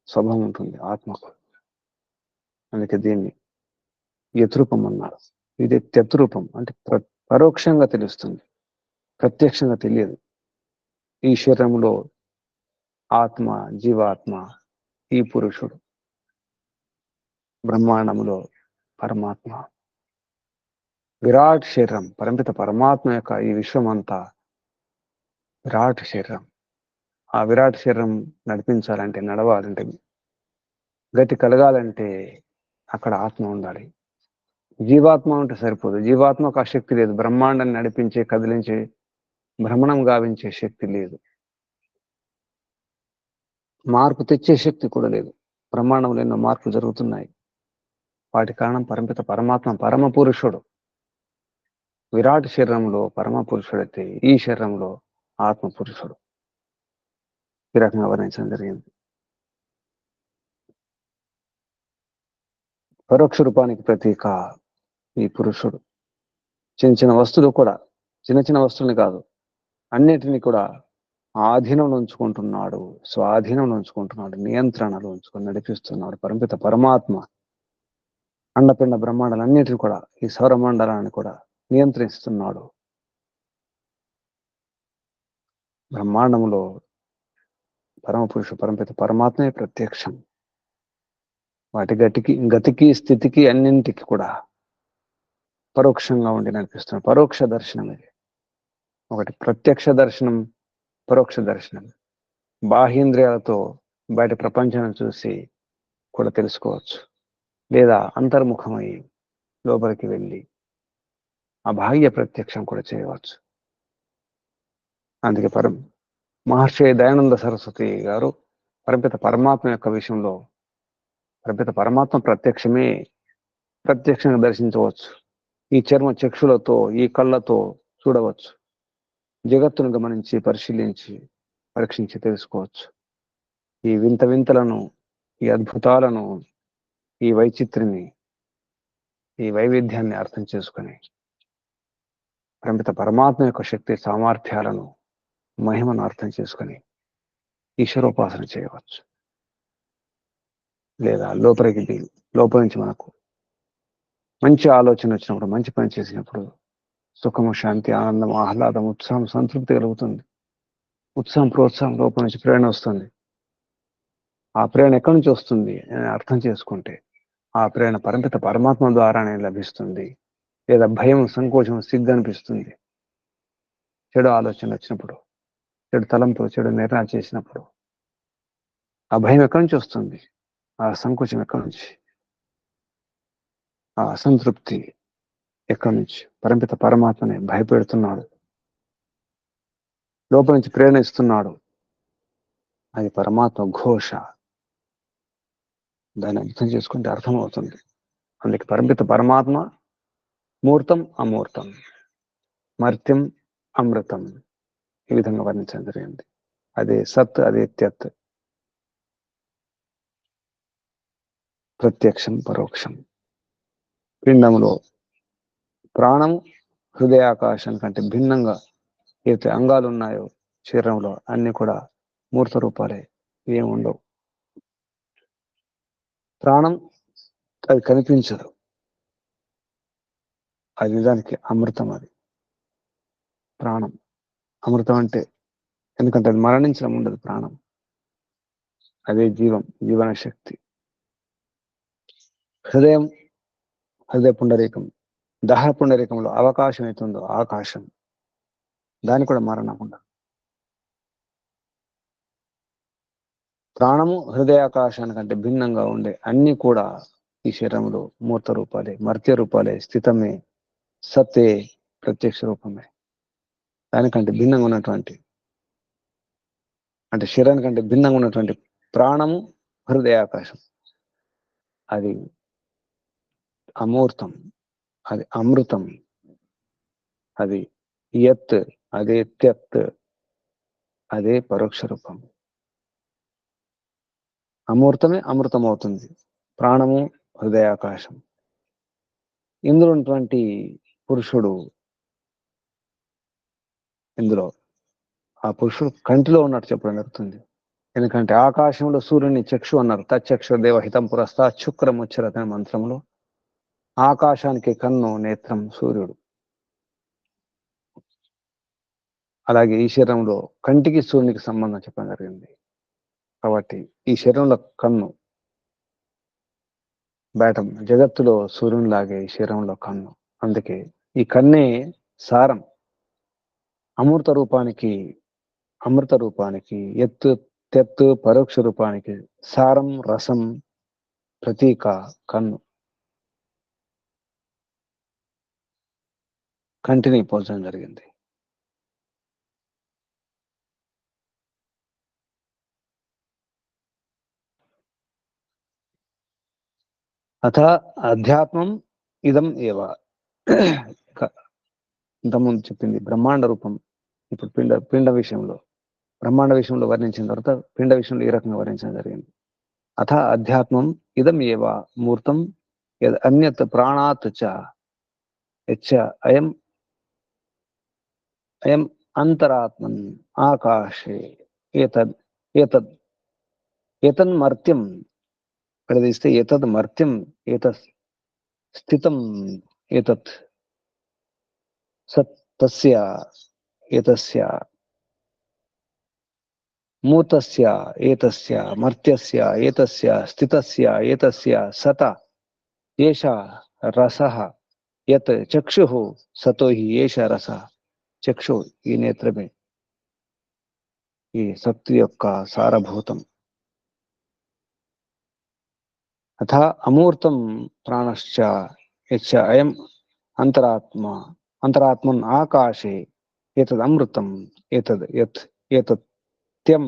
A: స్వభావం ఉంటుంది ఆత్మకు. అందుకే దీన్ని యత్రూపం అన్నారు. ఇది త్యత్రూపం, అంటే పరోక్షంగా తెలుస్తుంది, ప్రత్యక్షంగా తెలియదు. ఈ శరీరంలో ఆత్మ, జీవాత్మ, ఈ పురుషుడు, బ్రహ్మాండంలో పరమాత్మ. విరాట్ శరీరం, పరంపిత పరమాత్మ యొక్క ఈ విశ్వం అంతా విరాట్ శరీరం. ఆ విరాట్ శరీరం నడిపించాలంటే, నడవాలంటే, గతి కలగాలంటే అక్కడ ఆత్మ ఉండాలి. జీవాత్మ ఉంటే సరిపోదు, జీవాత్మకు ఆ శక్తి లేదు. బ్రహ్మాండాన్ని నడిపించే, కదిలించే, భ్రమణం గావించే శక్తి లేదు. మార్పు తెచ్చే శక్తి కూడా లేదు. బ్రహ్మాండంలో ఎన్నో మార్పులు జరుగుతున్నాయి. వాటి కారణం పరంపిత పరమాత్మ, పరమ పురుషుడు. విరాట్ శరీరంలో పరమ పురుషుడైతే ఈ శరీరంలో ఆత్మ పురుషుడు. ఈ రకంగా వర్ణించడం జరిగింది. పరోక్ష రూపానికి ప్రతీక ఈ పురుషుడు. చిన్న చిన్న వస్తువులు కూడా, చిన్న చిన్న వస్తువుని కాదు, అన్నిటినీ కూడా ఆధీనంలో ఉంచుకుంటున్నాడు, స్వాధీనంలో ఉంచుకుంటున్నాడు, నియంత్రణలో ఉంచుకొని నడిపిస్తున్నాడు పరంపిత పరమాత్మ. అండపిండ బ్రహ్మాండాలన్నిటిని కూడా, ఈ సౌరమండలాన్ని కూడా నియంత్రిస్తున్నాడు. బ్రహ్మాండంలో పరమ పురుషుడు, పరంపిత పరమాత్మే ప్రత్యక్షం. వాటి గతికి స్థితికి అన్నింటికి కూడా పరోక్షంగా ఉండి నడిపిస్తున్నాడు. పరోక్ష దర్శనం ఇది. ఒకటి ప్రత్యక్ష దర్శనం, పరోక్ష దర్శనం. బాహ్యేంద్రియాలతో బయట ప్రపంచాన్ని చూసి కూడా తెలుసుకోవచ్చు, లేదా అంతర్ముఖమై లోపలికి వెళ్ళి ఆ బాహ్య ప్రత్యక్షం కూడా చేయవచ్చు. అందుకే మహర్షి దయానంద సరస్వతి గారు పరపిత పరమాత్మ యొక్క విషయంలో, పరపిత పరమాత్మ ప్రత్యక్షంగా దర్శించవచ్చు. ఈ చర్మ చక్షులతో, ఈ కళ్ళతో చూడవచ్చు. జగత్తును గమనించి, పరిశీలించి, పరీక్షించి తెలుసుకోవచ్చు. ఈ వింత వింతలను, ఈ అద్భుతాలను, ఈ వైచిత్రిని, ఈ వైవిధ్యాన్ని అర్థం చేసుకుని పరమాత్మ యొక్క శక్తి సామర్థ్యాలను, మహిమను అర్థం చేసుకుని ఈశ్వరోపాసన చేయవచ్చు. లేదా లోపల నుంచి మనకు మంచి ఆలోచన వచ్చినప్పుడు, మంచి పని చేసినప్పుడు సుఖము, శాంతి, ఆనందం, ఆహ్లాదం, ఉత్సాహం, సంతృప్తి కలుగుతుంది. ఉత్సాహం, ప్రోత్సాహం, లోపల నుంచి ప్రేరణ వస్తుంది. ఆ ప్రేరణ ఎక్కడి నుంచి వస్తుంది అని అర్థం చేసుకుంటే ఆ ప్రేరణ పరమాత్మ ద్వారానే లభిస్తుంది. లేదా భయం, సంకోచం, సిగ్గు అనిపిస్తుంది. చెడు ఆలోచన వచ్చినప్పుడు, చెడు తలంపులు, చెడు నిర్ణయాలు చేసినప్పుడు ఆ భయం ఎక్కడి నుంచి వస్తుంది? ఆ సంకోచం ఎక్కడి నుంచి? ఆ అసంతృప్తి ఎక్కడి నుంచి? పరమాత్మని భయపెడుతున్నాడు, లోపల నుంచి ప్రేరణ ఇస్తున్నాడు. అది పరమాత్మ ఘోష. దాన్ని అర్థం చేసుకుంటే అర్థమవుతుంది. అందుకే పరమాత్మ మూర్తం, అమూర్తం, మర్త్యం, అమృతం ఈ విధంగా వర్ణించడం జరిగింది. అదే సత్, అదే త్యత్, ప్రత్యక్షం, పరోక్షం. పిండంలో ప్రాణం హృదయాకాశం కంటే భిన్నంగా ఏదైతే అంగాలు ఉన్నాయో శరీరంలో అన్ని కూడా మూర్త రూపాలే, ఏం ఉండవు. ప్రాణం అది కనిపించదు, అది నిజానికి అమృతం. అది ప్రాణం అమృతం అంటే, ఎందుకంటే అది మరణించడం ఉండదు. ప్రాణం అదే జీవం, జీవన శక్తి. హృదయ పుండరీకం, దహ పుండరీకంలో అవకాశం అవుతుందో ఆకాశం, దాని కూడా మరణం ఉండదు. ప్రాణము హృదయాకాశానికంటే భిన్నంగా ఉండే అన్ని కూడా ఈ శరీరంలో మూర్త రూపాలే, మర్త్య రూపాలే, స్థితమే, సత్తే, ప్రత్యక్ష రూపమే. దానికంటే భిన్నంగా ఉన్నటువంటి, అంటే శరీరానికంటే భిన్నంగా ఉన్నటువంటి ప్రాణము హృదయాకాశం అది అమూర్తం, అది అమృతం, అది యత్, అదే త్యత్, అదే పరోక్ష రూపం. అమూర్తమే అమృతం అవుతుంది. ప్రాణము హృదయాకాశం. ఇందులో ఉన్నటువంటి పురుషుడు, ఇందులో ఆ పురుషుడు కంటిలో ఉన్నట్టు చెప్పడం జరుగుతుంది. ఎందుకంటే ఆకాశంలో సూర్యుని చక్షు అన్నారు. తచ్చక్షు దేవహితం పురస్తా శుక్రముచ్చరత అనే మంత్రంలో ఆకాశానికి కన్ను, నేత్రం సూర్యుడు. అలాగే ఈ శరీరంలో కంటికి సూర్యునికి సంబంధం చెప్పడం జరిగింది. కాబట్టి ఈ శరీరంలో కన్ను, బయట జగత్తులో సూర్యుని లాగే ఈ శరీరంలో కన్ను. అందుకే ఈ కన్నే సారం. అమృత రూపానికి ఎత్తు, తెత్తు, పరోక్ష రూపానికి సారం, రసం, ప్రతీక కన్ను. కంటిని పోల్చడం జరిగింది. అథ అధ్యాత్మం ఇదం ఏవ. ఇంతకుముందు చెప్పింది బ్రహ్మాండ రూపం. ఇప్పుడు పిండ విషయంలో, బ్రహ్మాండ విషయంలో వర్ణించిన తర్వాత పిండ విషయంలో ఈ రకంగా వర్ణించడం జరిగింది. అథ అధ్యాత్మం ఇదం ఏవ మూర్తం యద్ అన్యత్ ప్రాణాత్ చ యచ్చ అయం అంతరాత్మన్ ఆకాశే ఏతన్మర్త్యం ప్రదిస్తే ఏతద్ మర్త్యం ఏతత్ స్థితం ఏతత్ తస్య ఏతస్య మూతస్య ఏతస్య మర్త్యస్య ఏతస్య స్థితస్య ఏతస్య సత ఏష రసః యత్ చక్షుః సతో హి ఏష రసః. చక్షు ఈ నేత్రమే ఈ శక్తి యొక్క సారభూతం. అథ అమూర్తం ప్రాణశ్చ యచ్చ అయం అంతరాత్మన్ ఆకాశే ఏతద్ అమృతం ఏతత్ త్యం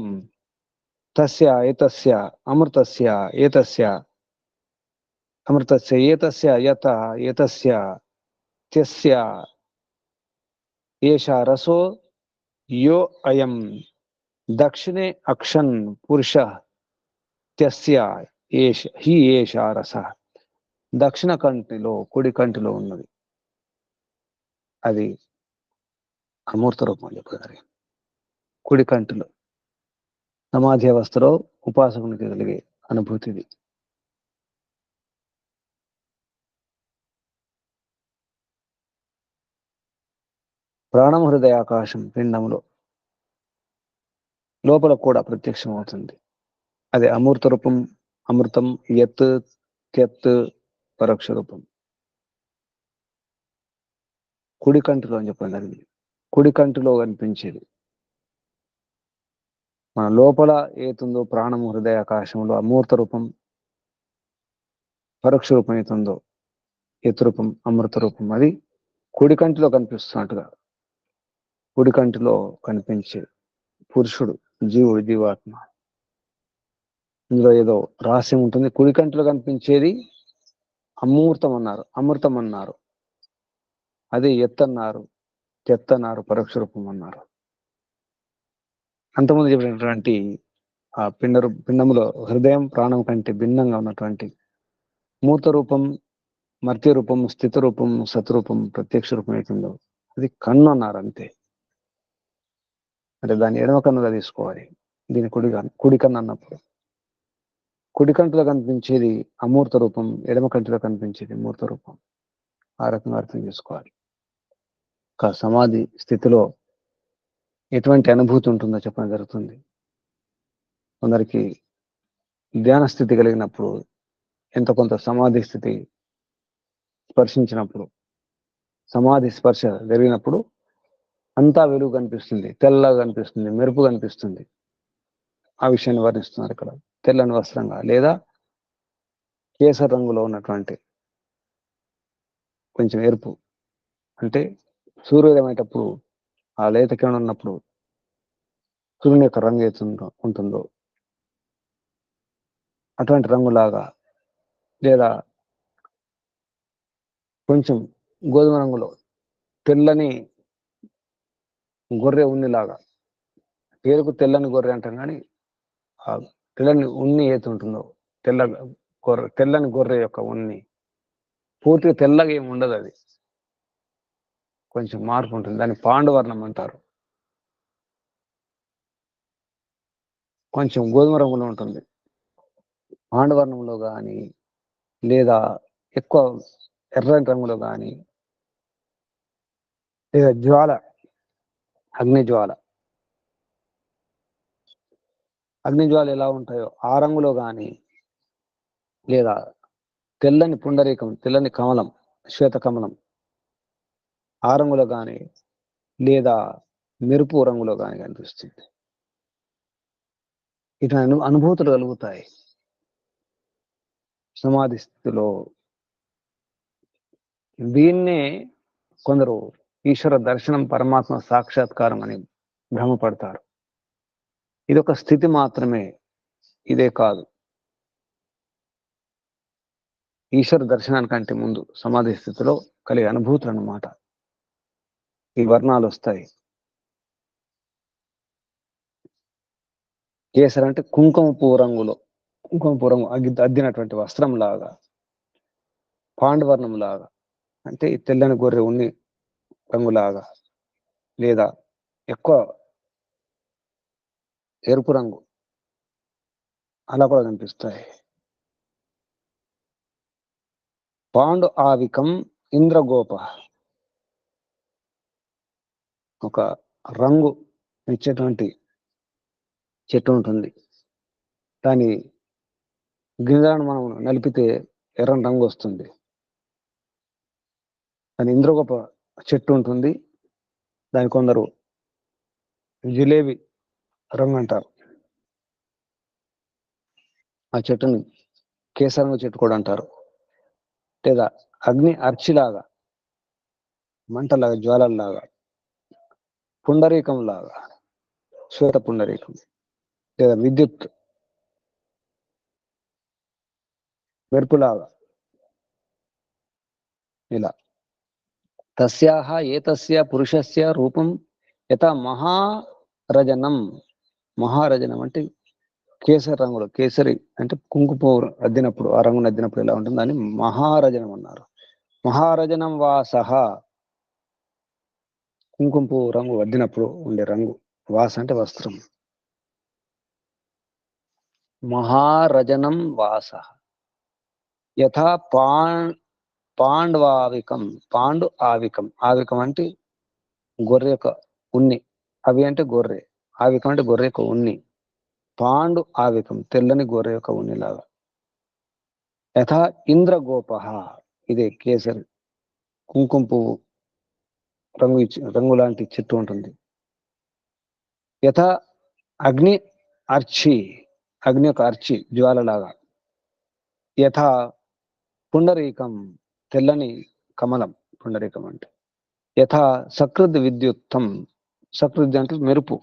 A: తస్య ఏతస్య అమృతస్య ఏతస్య యత ఏతస్య త్యస్య ఏష రసో యో అయం దక్షిణే అక్షన్ పురుష త్యస్య ఏష రస. దక్షిణ కంటిలో, కుడి కంటిలో ఉన్నది అది అమూర్త రూపం అని చెప్పారు. కుడి కంటిలో సమాధి అవస్థలో ఉపాసకునికి కలిగే అనుభూతిది. ప్రాణం హృదయాకాశం పిండంలో లోపల కూడా ప్రత్యక్షం అవుతుంది. అది అమూర్త రూపం, అమృతం, యత్, త్యత్, పరోక్ష రూపం. కుడి కంటిలో అని చెప్పండి. అది కుడి కంటిలో కనిపించేది. మన లోపల ఏతుందో ప్రాణము హృదయాకాశంలో అమూర్త రూపం, పరోక్ష రూపం ఏతుందో యత్ రూపం, అమృత రూపం, అది కుడి కంటిలో కనిపిస్తున్నట్టుగా కుడి కంటిలో కనిపించే పురుషుడు, జీవుడు, జీవాత్మ, ఇందులో ఏదో రహస్యం ఉంటుంది. కుడి కంటిలో కనిపించేది అమూర్తం అన్నారు, అమృతం అన్నారు, అది ఎత్ అన్నారు, తెత్ అన్నారు, పరోక్ష రూపం అన్నారు. అంతకుముందు చెప్పినటువంటి ఆ పిండములో హృదయం ప్రాణం కంటే భిన్నంగా ఉన్నటువంటి మూర్త రూపం, మర్త్య రూపం, స్థిత రూపం, సత్రూపం, ప్రత్యక్ష రూపం అవుతుందో అది కన్ను అన్నారు. అంతే. అంటే దాన్ని ఎడమ కన్నుగా తీసుకోవాలి. దీని కుడి కన్ను అన్నప్పుడు కుడి కంటిలో కనిపించేది అమూర్త రూపం, ఎడమ కంటిలో కనిపించేది మూర్త రూపం. ఆ రకంగా అర్థం చేసుకోవాలి. సమాధి స్థితిలో ఎటువంటి అనుభూతి ఉంటుందో చెప్పడం జరుగుతుంది. కొందరికి ధ్యాన స్థితి కలిగినప్పుడు, ఎంత కొంత సమాధి స్థితి స్పర్శించినప్పుడు, సమాధి స్పర్శ జరిగినప్పుడు అంతా వెలుగు కనిపిస్తుంది, తెల్లగా కనిపిస్తుంది, మెరుపు కనిపిస్తుంది. ఆ విషయాన్ని వర్ణిస్తున్నారు ఇక్కడ. తెల్లని వస్త్రంగా లేదా కేసర రంగులో ఉన్నటువంటి కొంచెం ఎరుపు, అంటే సూర్యోదయం అయ్యేటప్పుడు ఆ లేత కిరణం ఉన్నప్పుడు సూర్యుని యొక్క రంగు ఉంటుందో అటువంటి రంగులాగా, లేదా కొంచెం గోధుమ రంగులో తెల్లని గొర్రె ఉన్నిలాగా, పేరుకు తెల్లని గొర్రె అంటాం కానీ ఆ తెల్లని ఉన్ని ఏది ఉంటుందో, తెల్లని గొర్రె యొక్క ఉన్ని పూర్తిగా తెల్లగా ఏమి ఉండదు, అది కొంచెం మార్పు ఉంటుంది. దాన్ని పాండువర్ణం అంటారు. కొంచెం గోధుమ రంగులో ఉంటుంది. పాండువర్ణంలో కానీ లేదా ఎక్కువ ఎర్రని రంగులో కానీ, లేదా జ్వాల, అగ్నిజ్వాల ఎలా ఉంటాయో ఆ రంగులో కానీ, లేదా తెల్లని పుండరీకం, తెల్లని కమలం, శ్వేత కమలం ఆ రంగులో కానీ, లేదా మెరుపు రంగులో కానీ కనిపిస్తుంది. ఇటువంటి అనుభూతులు కలుగుతాయి సమాధి స్థితిలో. దీన్నే కొందరు ఈశ్వర దర్శనం, పరమాత్మ సాక్షాత్కారం అని భ్రమపడతారు. ఇదొక స్థితి మాత్రమే, ఇదే కాదు. ఈశ్వర దర్శనానికంటే ముందు సమాధి స్థితిలో కలిగే అనుభూతులు అన్నమాట. ఈ వర్ణాలు వస్తాయి. కేసరి అంటే కుంకుమ పువ్వు రంగులో, కుంకుమ పువ్వు రంగు అద్దినటువంటి వస్త్రం లాగా, పాండువర్ణం లాగా అంటే తెల్లని గొర్రె ఉన్ని రంగులాగా, లేదా ఎక్కువ ఎరుపు రంగు అలా కూడా కనిపిస్తాయి. పాండు ఆవికం ఇంద్రగోప, ఒక రంగు ఇచ్చేటువంటి చెట్టు ఉంటుంది. దాని గింజలను మనం నలిపితే ఎర్రని రంగు వస్తుంది. దాని ఇంద్రగోప చెట్టు ఉంటుంది. దాని కొందరు జిలేబీ రంగు అంటారు. ఆ చెట్టుని కేసరంగు చెట్టు కూడా అంటారు. లేదా అగ్ని అర్చిలాగా, మంటలాగా, జ్వాలల్లాగా, పుండరీకం లాగా, శ్వేత పుండరీకం, లేదా విద్యుత్ మెరుపులాగా, ఇలా తస్యాహ ఏతస్య పురుషస్య రూపం యథ మహారజనం. మహారజనం అంటే కేసరి రంగులో, కేసరి అంటే కుంకుమ అద్దినప్పుడు, ఆ రంగును అద్దినప్పుడు ఎలా ఉంటుంది దాన్ని మహారజనం అన్నారు. మహారజనం వాసహ, కుంకుమ పువ్వు రంగు వద్దినప్పుడు ఉండే రంగు. వాస అంటే వస్త్రం. మహారజనం వాస యథా పాండ్వావికం. పాండు ఆవికం. ఆవికం అంటే గొర్రె యొక్క ఉన్ని. అవి అంటే గొర్రె. ఆవికం అంటే గొర్రె యొక్క ఉన్ని. పాండు ఆవికం తెల్లని గొర్రె యొక్క ఉన్నిలాగా. యథా ఇంద్రగోప, ఇదే కేసరి కుంకుమ పువ్వు రంగు లాంటి చెట్టు ఉంటుంది. యథా అగ్ని అర్చి, అగ్ని యొక్క అర్చి జ్వాలలాగా. యథా పుండరీకం, తెల్లని కమలం పుండరీకం అంటే. యథా సకృద్ విద్యుత్తం, సకృద్ అంటే మెరుపు,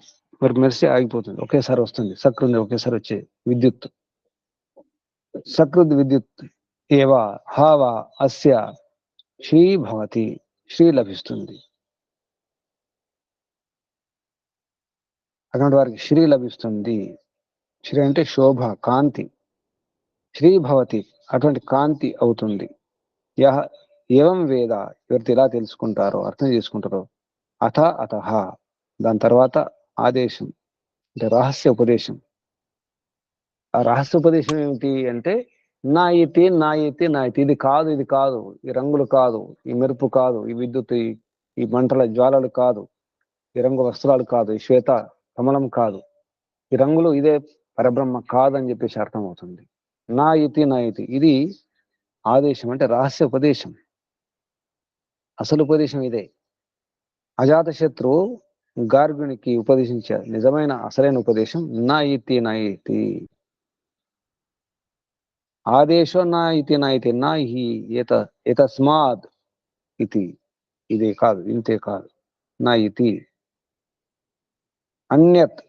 A: మెరిసి ఆగిపోతుంది, ఒకేసారి వస్తుంది. సకృద్ ఒకేసారి వచ్చే విద్యుత్. సకృద్ విద్యుత్ ఏవా హావా అస్య శ్రీ భవతి, శ్రీ లభిస్తుంది. అటువంటి వారికి శ్రీ లభిస్తుంది. శ్రీ అంటే శోభ, కాంతి. శ్రీ భవతి అటువంటి కాంతి అవుతుంది. యహ ఏవం వేద, ఎవరితో ఇలా తెలుసుకుంటారో, అర్థం చేసుకుంటారో, అథ అతహ దాని తర్వాత ఆదేశం అంటే రహస్య ఉపదేశం. ఆ రహస్య ఉపదేశం ఏమిటి అంటే నా ఇతి నా ఇతి నా ఇతి, ఇది కాదు, ఇది కాదు, ఈ రంగులు కాదు, ఈ మెరుపు కాదు, ఈ విద్యుత్, ఈ మంటల జ్వాలలు కాదు, ఈ రంగు వస్త్రాలు కాదు, ఈ శ్వేత కమలం కాదు, ఈ రంగులు ఇదే పరబ్రహ్మ కాదని చెప్పేసి అర్థమవుతుంది. నా ఇతి నా ఇతి, ఇది ఆదేశం అంటే రహస్య ఉపదేశం. అసలు ఉపదేశం ఇదే. అజాతశత్రువు గార్గునికి ఉపదేశించారు నిజమైన అసలైన ఉపదేశం నా ఇతి నా ఇతి. ఆదేశో నా ఇతి నా ఇతి నా హి ఏతస్మాత్ ఇతి, ఇదే కాదు, ఇంతే కాదు. నా ఇతి అన్యత్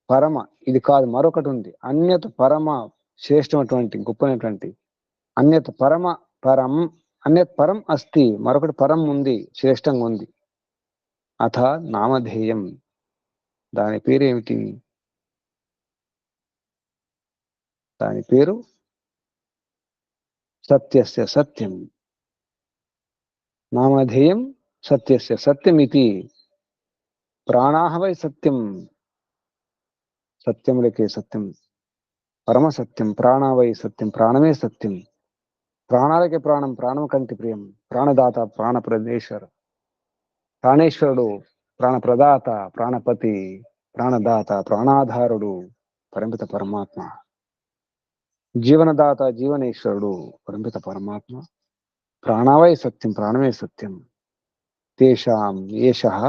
A: పరమ, ఇది కాదు, మరొకటి ఉంది. అన్యత్ పరమ, శ్రేష్టమైనటువంటి గొప్పనటువంటి. అన్యత్ పరమ పరం, అన్యత్ పరం అస్తి, మరొకటి పరం ఉంది, శ్రేష్టంగా ఉంది. అథ నామధేయం, దాని పేరు ఏమిటి? దాని పేరు సత్యస్య సత్యం. నామధేయం సత్యస్య సత్యమితి. ప్రాణాహ వై సత్యం, సత్యములకే సత్యం, పరమ సత్యం. ప్రాణ వై సత్యం, ప్రాణమే సత్యం. ప్రాణాలకే ప్రాణం, ప్రాణం కంటి ప్రియం. ప్రాణదాత, ప్రాణప్రదేశ్వర, ప్రాణేశ్వరుడు, ప్రాణప్రదాత, ప్రాణపతి, ప్రాణదాత, ప్రాణాధారుడు పరమిత పరమాత్మ. జీవనదాత, జీవనేశ్వరుడు పరమిత పరమాత్మ. ప్రాణవై సత్యం, ప్రాణమే సత్యం. తేషాం ఏషః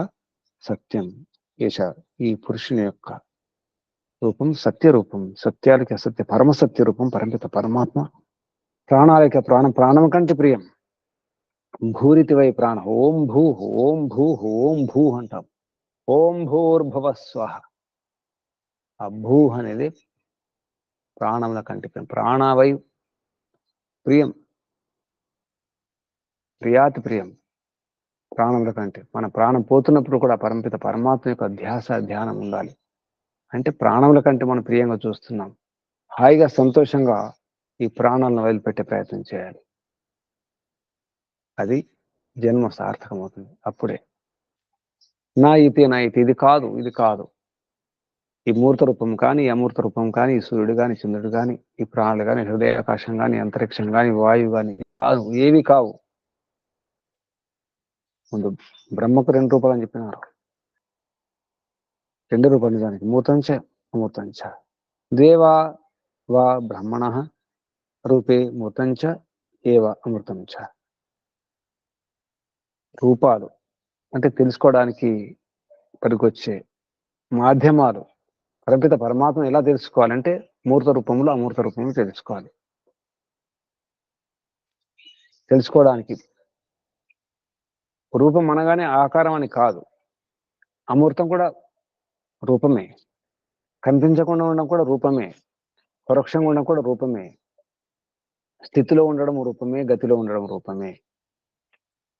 A: సత్యం. ఏష ఈ పురుషుని యొక్క రూపం సత్య రూపం, సత్యాలకి అసత్య పరమ సత్య రూపం పరమిత పరమాత్మ. ప్రాణాలకి ప్రాణం, ప్రాణం కంటే ప్రియం. భూరితి వై ప్రాణ, ఓం భూ, ఓం భూ, ఓం భూ అంటాం. ఓం భూర్భువ స్వః. ఆ భూ అనేది ప్రాణముల కంటే ప్రియం. ప్రాణవై ప్రియం, ప్రియాతి ప్రియం ప్రాణముల కంటే. మన ప్రాణం పోతున్నప్పుడు కూడా పరమిత పరమాత్మ యొక్క ధ్యాస, ధ్యానం ఉండాలి. అంటే ప్రాణముల కంటే మనం ప్రియంగా చూస్తున్నాం. హాయిగా సంతోషంగా ఈ ప్రాణాలను వదిలిపెట్టే ప్రయత్నం చేయాలి. అది జన్మ సార్థకమవుతుంది. అప్పుడే నా ఇతి నా ఇతి, ఇది కాదు, ఇది కాదు. ఈ మూర్త రూపం కానీ, ఈ అమూర్త రూపం కానీ, ఈ సూర్యుడు కానీ, చంద్రుడు కానీ, ఈ ప్రాణులు కానీ, హృదయాకాశం కానీ, అంతరిక్షం కానీ, వాయువు కానీ కాదు, ఏవి కావు. ముందు బ్రహ్మకు 2 రూపాలు అని చెప్పినారు. 2 రూపాయలు నిజానికి. మూర్తంచ అమూర్తంచ. దేవా వా బ్రహ్మణ రూపే మూర్తంచ ఏవ అమృతంచ. రూపాలు అంటే తెలుసుకోవడానికి పనికొచ్చే మాధ్యమాలు. పరమిత పరమాత్మ ఎలా తెలుసుకోవాలంటే మూర్త రూపంలో, అమూర్త రూపంలో తెలుసుకోవాలి. తెలుసుకోవడానికి రూపం అనగానే ఆకారం అని కాదు. అమూర్తం కూడా రూపమే. కనిపించకుండా ఉండడం కూడా రూపమే. పరోక్షంగా ఉండడం కూడా రూపమే. స్థితిలో ఉండడం రూపమే, గతిలో ఉండడం రూపమే.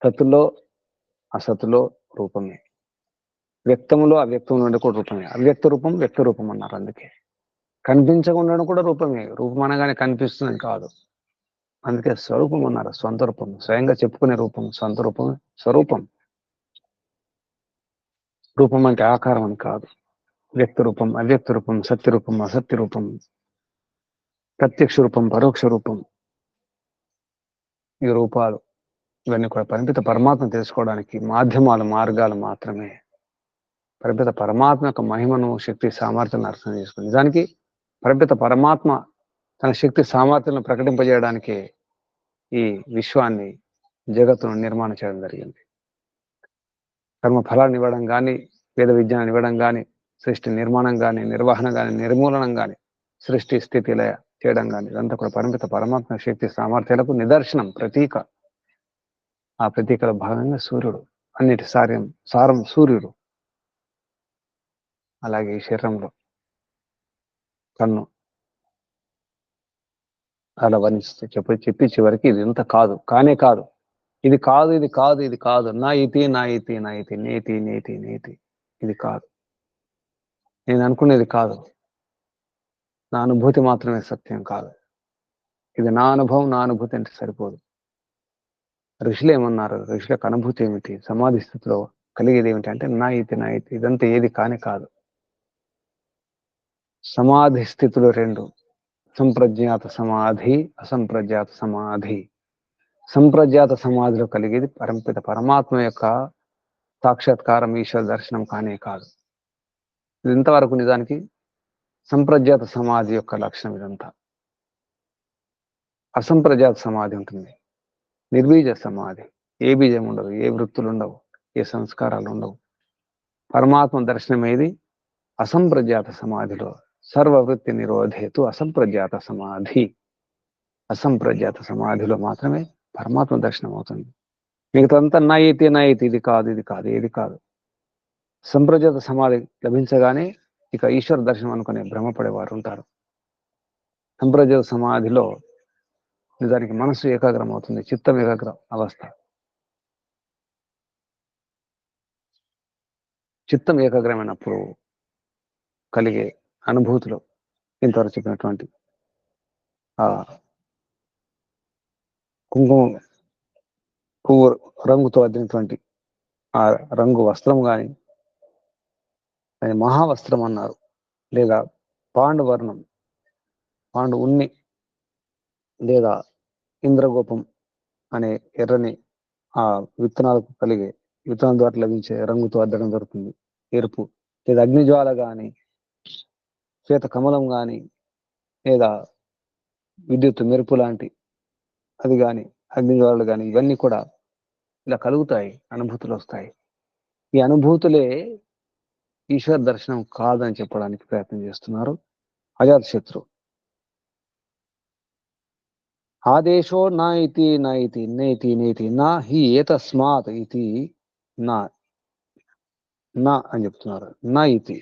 A: తత్తుల్లో అసత్తులో రూపమే, వ్యక్తములో అవ్యక్తం నుండి కూడా రూపమే. అవ్యక్త రూపం వ్యక్త రూపం అన్నారు. అందుకే కనిపించకుండా కూడా రూపమే. రూపం అనగానే కనిపిస్తుంది కాదు, అందుకే స్వరూపం అన్నారు. స్వంత రూపం, స్వయంగా చెప్పుకునే రూపం స్వంత రూపం, స్వరూపం. రూపం అంటే ఆకారం అని కాదు. వ్యక్త రూపం, అవ్యక్త రూపం, సత్య రూపం, అసత్య రూపం, ప్రత్యక్ష రూపం, పరోక్ష రూపం. ఈ రూపాలు ఇవన్నీ కూడా పరిమిత పరమాత్మ తెలుసుకోవడానికి మాధ్యమాలు, మార్గాలు మాత్రమే. పరిమిత పరమాత్మ యొక్క మహిమను, శక్తి, సామర్థ్యాన్ని అర్థం చేసుకుని నిజానికి పరిమిత పరమాత్మ తన శక్తి సామర్థ్యాలను ప్రకటింపజేయడానికి ఈ విశ్వాన్ని, జగత్తును నిర్మాణం చేయడం జరిగింది. కర్మ ఫలాన్ని ఇవ్వడం కానీ, వేద విజ్ఞానాన్ని ఇవ్వడం కానీ, సృష్టి నిర్మాణం కానీ, నిర్వహణ కానీ, నిర్మూలనం కానీ, సృష్టి స్థితి లయ చేయడం కానీ, ఇదంతా కూడా పరిమిత పరమాత్మ శక్తి సామర్థ్యాలకు నిదర్శనం, ప్రతీక. ఆ ప్రతీకలో భాగంగా సూర్యుడు, అన్నిటి సారం సూర్యుడు. అలాగే ఈ శరీరంలో కన్ను అలా వర్ణిస్తే చెప్పి చివరికి ఇది ఇంత కాదు, కానే కాదు, ఇది కాదు, ఇది కాదు, ఇది కాదు, నా ఇతి నా ఇతి నా ఇతి, నేతి నేతి నేతి, ఇది కాదు, నేను అనుకునేది కాదు, నా అనుభూతి మాత్రమే సత్యం కాదు, ఇది నా అనుభవం, నా అనుభూతి అంటే సరిపోదు. ఋషులు ఏమన్నారు? ఋషులకు అనుభూతి ఏమిటి? సమాధి స్థితిలో కలిగేది ఏమిటి అంటే నా ఇతి నా ఇతి, ఇదంతా ఏది కానే కాదు. సమాధి స్థితులు రెండు: సంప్రజ్ఞాత సమాధి, అసంప్రజ్ఞాత సమాధి. సంప్రజ్ఞాత సమాధిలో కలిగేది పరిమిత పరమాత్మ యొక్క సాక్షాత్కారం, ఈశ్వర దర్శనం కానే కాదు. ఇది ఇంతవరకు నిజానికి సంప్రజ్ఞాత సమాధి యొక్క లక్షణం ఇదంతా. అసంప్రజ్ఞాత సమాధి ఉంటుంది, నిర్బీజ సమాధి. ఏ బీజం ఉండదు, ఏ వృత్తులు ఉండవు, ఏ సంస్కారాలు ఉండవు. పరమాత్మ దర్శనం ఏది? అసంప్రజ్ఞాత సమాధిలో. సర్వవృత్తి నిరోధేతు అసంప్రజ్ఞాత సమాధి. అసంప్రజ్ఞాత సమాధిలో మాత్రమే పరమాత్మ దర్శనం అవుతుంది. మిగతాంతా నా ఇతి నా ఇతి, ఇది కాదు, ఇది కాదు, ఏది కాదు. సంప్రజ్ఞాత సమాధి లభించగానే ఇక ఈశ్వర దర్శనం అనుకునే భ్రమపడేవారు ఉంటారు. సంప్రజ్ఞాత సమాధిలో నిజానికి మనసు ఏకాగ్రం అవుతుంది, చిత్తం ఏకాగ్ర అవస్థ. చిత్తం ఏకాగ్రమైనప్పుడు కలిగే అనుభూతులు ఇంతవరకు చెప్పినటువంటి ఆ కుంకుమ పువ్వు రంగుతో అద్దినటువంటి ఆ రంగు వస్త్రం కానీ, అది మహావస్త్రం అన్నారు, లేదా పాండువర్ణం, పాండు ఉన్ని, లేదా ఇంద్రగోపం అనే ఎర్రని ఆ విత్తనాలకు కలిగే, విత్తనం ద్వారా లభించే రంగుతో అద్దడం జరుగుతుంది. ఎరుపు, లేదా అగ్నిజ్వాల కానీ, శ్వేత కమలం కానీ, లేదా విద్యుత్ మెరుపు లాంటి అది కానీ, అగ్నిజ్వాలలు కానీ, ఇవన్నీ కూడా ఇలా కలుగుతాయి, అనుభూతులు వస్తాయి. ఈ అనుభూతులే ఈశ్వర దర్శనం కాదని చెప్పడానికి ప్రయత్నం చేస్తున్నారు అజాతశత్రు. ఆదేశో నా ఇతి నా ఇతి నేతి నేతి నా హి ఏతస్మాత్ ఇది నా నా అని చెప్తున్నారు. నా ఇతి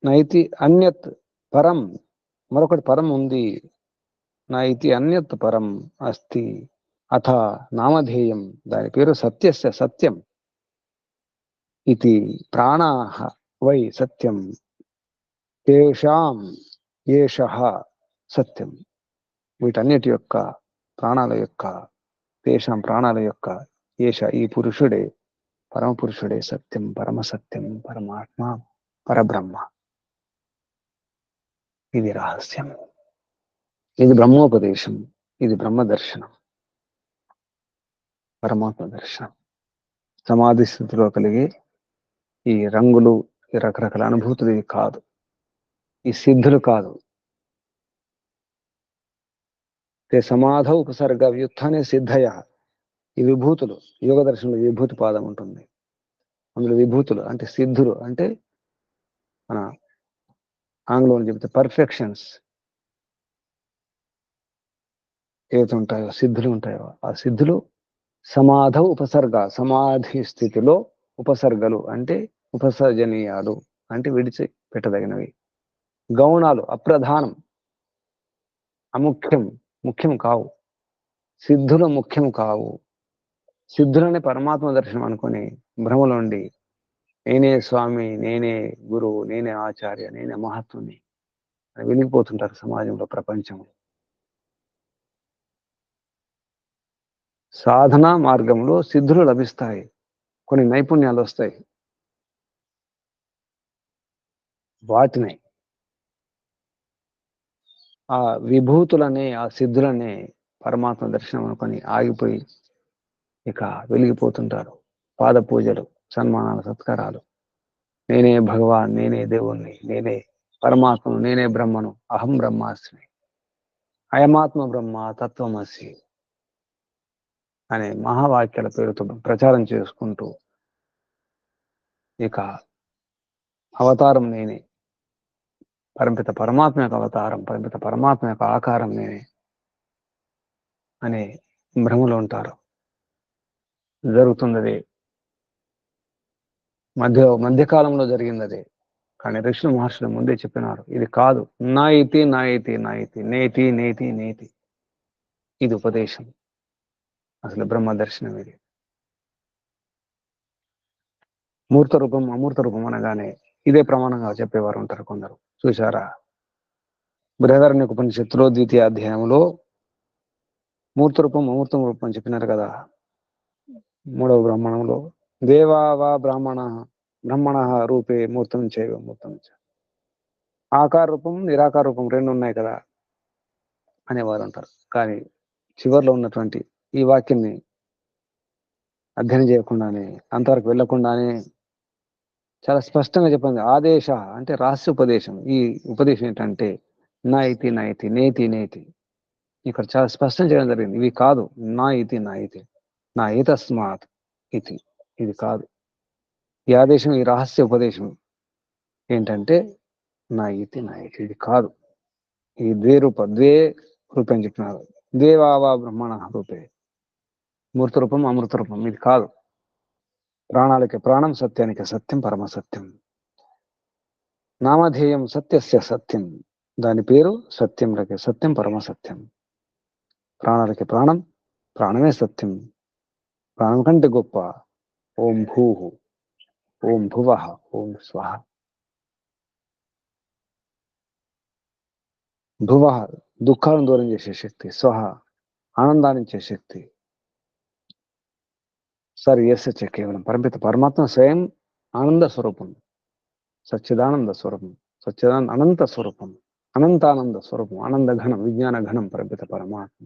A: నా ఇతి అన్యత్ పరం, మరొకటి పరం ఉంది. నా ఇతి అన్యత్ పరం అస్తి అథ నామధేయం, దాని పేరు సత్యస్య సత్యం. ఇది ప్రాణాః వై సత్యం, తేషాం ఏషః సత్యం. వీటన్నిటి యొక్క ప్రాణాల యొక్క, తేషాం ప్రాణాల యొక్క, ఏష ఈ పురుషుడే, పరమపురుషుడే సత్యం, పరమసత్యం, పరమాత్మ, పరబ్రహ్మ. ఇది రహస్యం, ఇది బ్రహ్మోపదేశం, ఇది బ్రహ్మ దర్శనం, పరమాత్మ దర్శనం. సమాధి స్థితిలో కలిగే ఈ రంగులు, ఈ రకరకాల అనుభూతులు ఇవి కాదు, ఈ సిద్ధులు కాదు. సమాధ ఉపసర్గ వ్యుత్థానే సిద్ధయ, ఈ విభూతులు. యోగ దర్శనంలో విభూతి పాదం ఉంటుంది, అందులో విభూతులు అంటే సిద్ధులు అంటే మన ఆంగ్లంలో చెబితే పర్ఫెక్షన్స్ ఏవైతే ఉంటాయో, సిద్ధులు ఉంటాయో, ఆ సిద్ధులు సమాధ ఉపసర్గ, సమాధి స్థితిలో ఉపసర్గలు అంటే ఉపసర్జనీయాలు అంటే విడిచి పెట్టదగినవి. గౌణాలు అప్రధానం, అముఖ్యం, ముఖ్యం కావు. సిద్ధులు ముఖ్యం కావు, సిద్ధులని పరమాత్మ దర్శనం అనుకుని భ్రమలో ఉండి నేనే స్వామి, నేనే గురువు, నేనే ఆచార్య, నేనే మహాత్ముని అని వెలిగిపోతుంటారు సమాజంలో, ప్రపంచంలో. సాధనా మార్గంలో సిద్ధులు లభిస్తాయి, కొన్ని నైపుణ్యాలు వస్తాయి. వాటిని ఆ విభూతులనే, ఆ సిద్ధులనే పరమాత్మ దర్శనం అనుకొని ఆగిపోయి ఇక వెలిగిపోతుంటారు. పాద పూజలు, సన్మానాలు, సత్కారాలు. నేనే భగవాన్, నేనే దేవుణ్ణి, నేనే పరమాత్మను, నేనే బ్రహ్మను, అహం బ్రహ్మాస్మి, అయమాత్మ బ్రహ్మ తత్వమసి అనే మహావాక్యాల పేరుతో ప్రచారం చేసుకుంటూ ఇక అవతారం నేనే, పరంపిత పరమాత్మ యొక్క అవతారం, పరంపిత పరమాత్మ యొక్క ఆకారం నేనే అనే భ్రమలో ఉంటారు. జరుగుతున్నది మధ్యకాలంలో జరిగింది అదే. కానీ ఋషులు మహర్షులు ముందే చెప్పినారు, ఇది కాదు, నా ఇతి నా ఇతి నా ఇతి, నేతి నేతి నేతి. ఇది ఉపదేశం, అసలు బ్రహ్మ దర్శనం ఇది. మూర్త రూపం, అమూర్త రూపం అనగానే ఇదే ప్రమాణంగా చెప్పేవారు ఉంటారు కొందరు. చూశారా, బృహదారణ్యక ఉపనిషత్తులో 2వ అధ్యాయంలో మూర్త రూపం, అమూర్తం రూపం అని చెప్పినారు కదా. 3వ బ్రాహ్మణంలో దేవా వా బ్రహ్మణ రూపే మూర్తం చేయవ మూర్తం చ, ఆకార రూపం, నిరాకార రూపం రెండు ఉన్నాయి కదా అనేవారు అంటారు. కానీ చివరిలో ఉన్నటువంటి ఈ వాక్యాన్ని అధ్యయనం చేయకుండానే, అంతవరకు వెళ్లకుండానే చాలా స్పష్టంగా చెప్పింది. ఆదేశ అంటే రహస్య ఉపదేశం. ఈ ఉపదేశం ఏంటంటే నా ఇతి నా ఇతి, నేతి నేతి. ఇక్కడ చాలా స్పష్టం చేయడం జరిగింది. ఇవి కాదు, నా ఇతి నా ఇతి, నా ఏతస్మాత్ ఇతి, ఇది కాదు. ఈ ఆదేశం, ఈ రహస్య ఉపదేశం ఏంటంటే నా ఇతి నా ఇతి, ఇది కాదు. ఈ ద్వే రూపం అని చెప్పినారు. దేవావా బ్రహ్మణ రూపే, మూర్త రూపం, అమృత రూపం, ఇది కాదు. ప్రాణాలకి ప్రాణం, సత్యానికి సత్యం, పరమ సత్యం. నామధేయం సత్యస్య సత్యం, దాని పేరు సత్యంలకి సత్యం, పరమ సత్యం. ప్రాణాలకి ప్రాణం, ప్రాణమే సత్యం. ప్రాణం కంటే గొప్ప ఓం భూ, ఓం భువ, ఓం స్వహ. భువ దుఃఖాలను దూరం చేసే శక్తి, స్వహ ఆనందాన్ని ఇచ్చే శక్తి. సర్ ఎస్ కేవలం పరమిత పరమాత్మ స్వయం ఆనంద స్వరూపం, సచ్చిదానంద స్వరూపం, సచ్చిదానంద అనంత స్వరూపం, అనంతానంద స్వరూపం, ఆనంద ఘనం, విజ్ఞాన ఘనం పరమిత పరమాత్మ.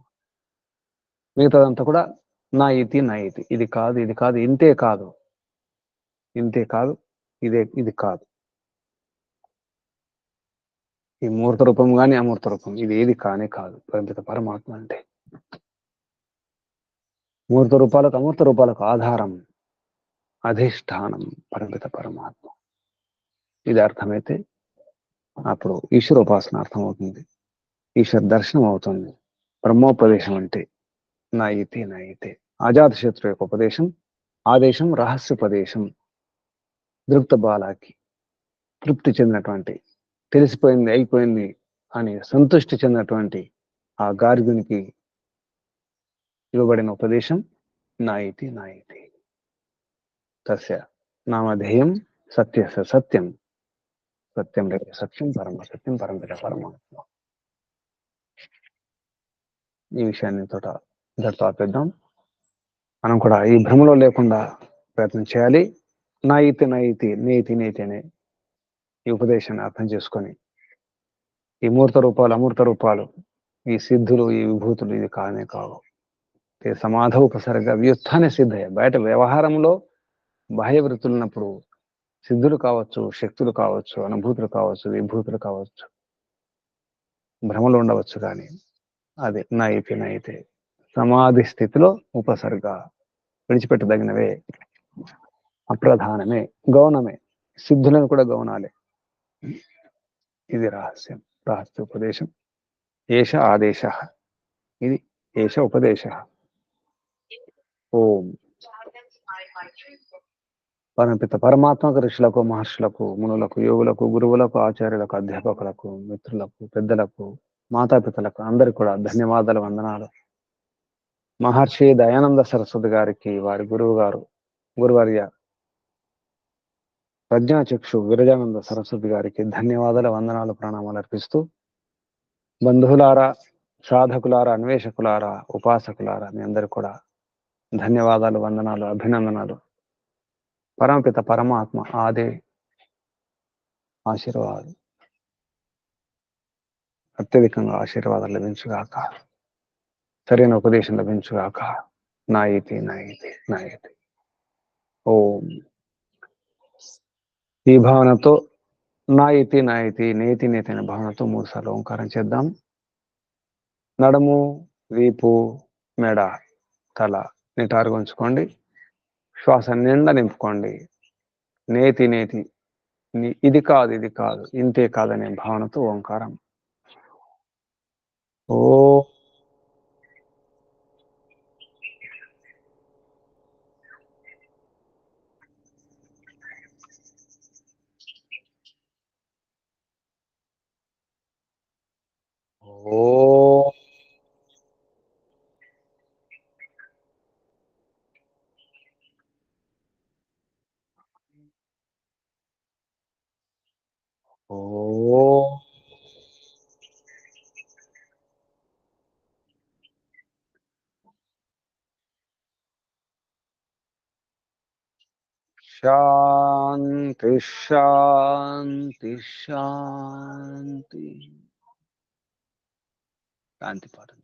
A: మిగతాదంతా కూడా నా ఇతి నా ఇతి, ఇది కాదు, ఇది కాదు, ఇంతే కాదు, ఇంతే కాదు, ఇది కాదు. ఈ మూర్త రూపం కానీ అమూర్త రూపం, ఇది ఏది కానే కాదు పరమిత పరమాత్మ అంటే. మూర్త రూపాలకు, అమూర్త రూపాలకు ఆధారం, అధిష్టానం పరమిత పరమాత్మ. ఇది అర్థమైతే అప్పుడు ఈశ్వరోపాసన అర్థమవుతుంది, ఈశ్వర దర్శనం అవుతుంది. బ్రహ్మోపదేశం అంటే నా ఇతి నా ఇతే. అజాతశత్రు యొక్క ఉపదేశం, ఆదేశం, రహస్యోపదేశం. దృప్త బాలాకి, తృప్తి చెందినటువంటి, తెలిసిపోయింది అయిపోయింది అని సంతృష్టి చెందినటువంటి ఆ గార్గునికి ఇవ్వబడిన ఉపదేశం నా ఇతి నా ఇతి. తస్య నామధేయం సత్యస్య సత్యం, సత్యం లేక సత్యం, పరమ సత్యం, పరమిత పరమాత్మ. ఈ విషయాన్ని ఇంతటితో ఆపేద్దాం. మనం కూడా ఈ భ్రమలో లేకుండా ప్రయత్నం చేయాలి. నా ఇతి నా ఇతి, నేతి నేతి అనే ఈ ఉపదేశాన్ని అర్థం చేసుకొని ఈ మూర్త రూపాలు, అమూర్త రూపాలు, ఈ సిద్ధులు, ఈ విభూతులు ఇది కానే కావు. సమాధ ఉపసర్గ వ్యుత్థాన సిద్ధయ. బయట వ్యవహారంలో బాహ్య వృత్తులు ఉన్నప్పుడు సిద్ధులు కావచ్చు, శక్తులు కావచ్చు, అనుభూతులు కావచ్చు, విభూతులు కావచ్చు, భ్రమలు ఉండవచ్చు. కానీ అది నా ఇతి సమాధి స్థితిలో ఉపసర్గ విడిచిపెట్టదగినవే, అప్రధానమే, గౌణమే. సిద్ధులను కూడా గౌణాలే. ఇది రహస్యం, రహస్యోపదేశం. ఏష ఆదేశ, ఇది ఏష ఉపదేశ. ఓం పరమపిత పరమాత్మక ఋషులకు, మహర్షులకు, మునులకు, యోగులకు, గురువులకు, ఆచార్యులకు, అధ్యాపకులకు, మిత్రులకు, పెద్దలకు, మాతాపితలకు అందరికి కూడా ధన్యవాదాలు, వందనాలు. మహర్షి దయానంద సరస్వతి గారికి, వారి గురువు గారు గురువర్య ప్రజ్ఞాచక్షు విరజానంద సరస్వతి గారికి ధన్యవాదాలు, వందనాలు, ప్రణామాలు అర్పిస్తూ, బంధువులారా, సాధకులారా, అన్వేషకులారా, ఉపాసకులారా, మీ అందరు కూడా ధన్యవాదాలు, వందనాలు, అభినందనాలు. పరమపిత పరమాత్మ ఆదే ఆశీర్వాదాలు, అత్యధికంగా ఆశీర్వాదాలు లభించుగాక, సరైన ఉపదేశం లభించుగాక. నా ఇతి నా ఇతి నా ఇతి. ఓం. ఈ భావనతో నా ఇతి నా ఇతి నేతి నేతి అనే భావనతో 3 సార్లు ఓంకారం చేద్దాం. నడుము, వీపు, మెడ, తల నిటారుగా ఉంచుకోండి. శ్వాస నిండా నింపుకోండి. నేతి నేతి, ఇది కాదు ఇది కాదు ఇంతే కాదనే భావనతో ఓంకారం. ఓ ఓ ఓ శాంతి శాంతి శాంతి. శాంతి పాఠం.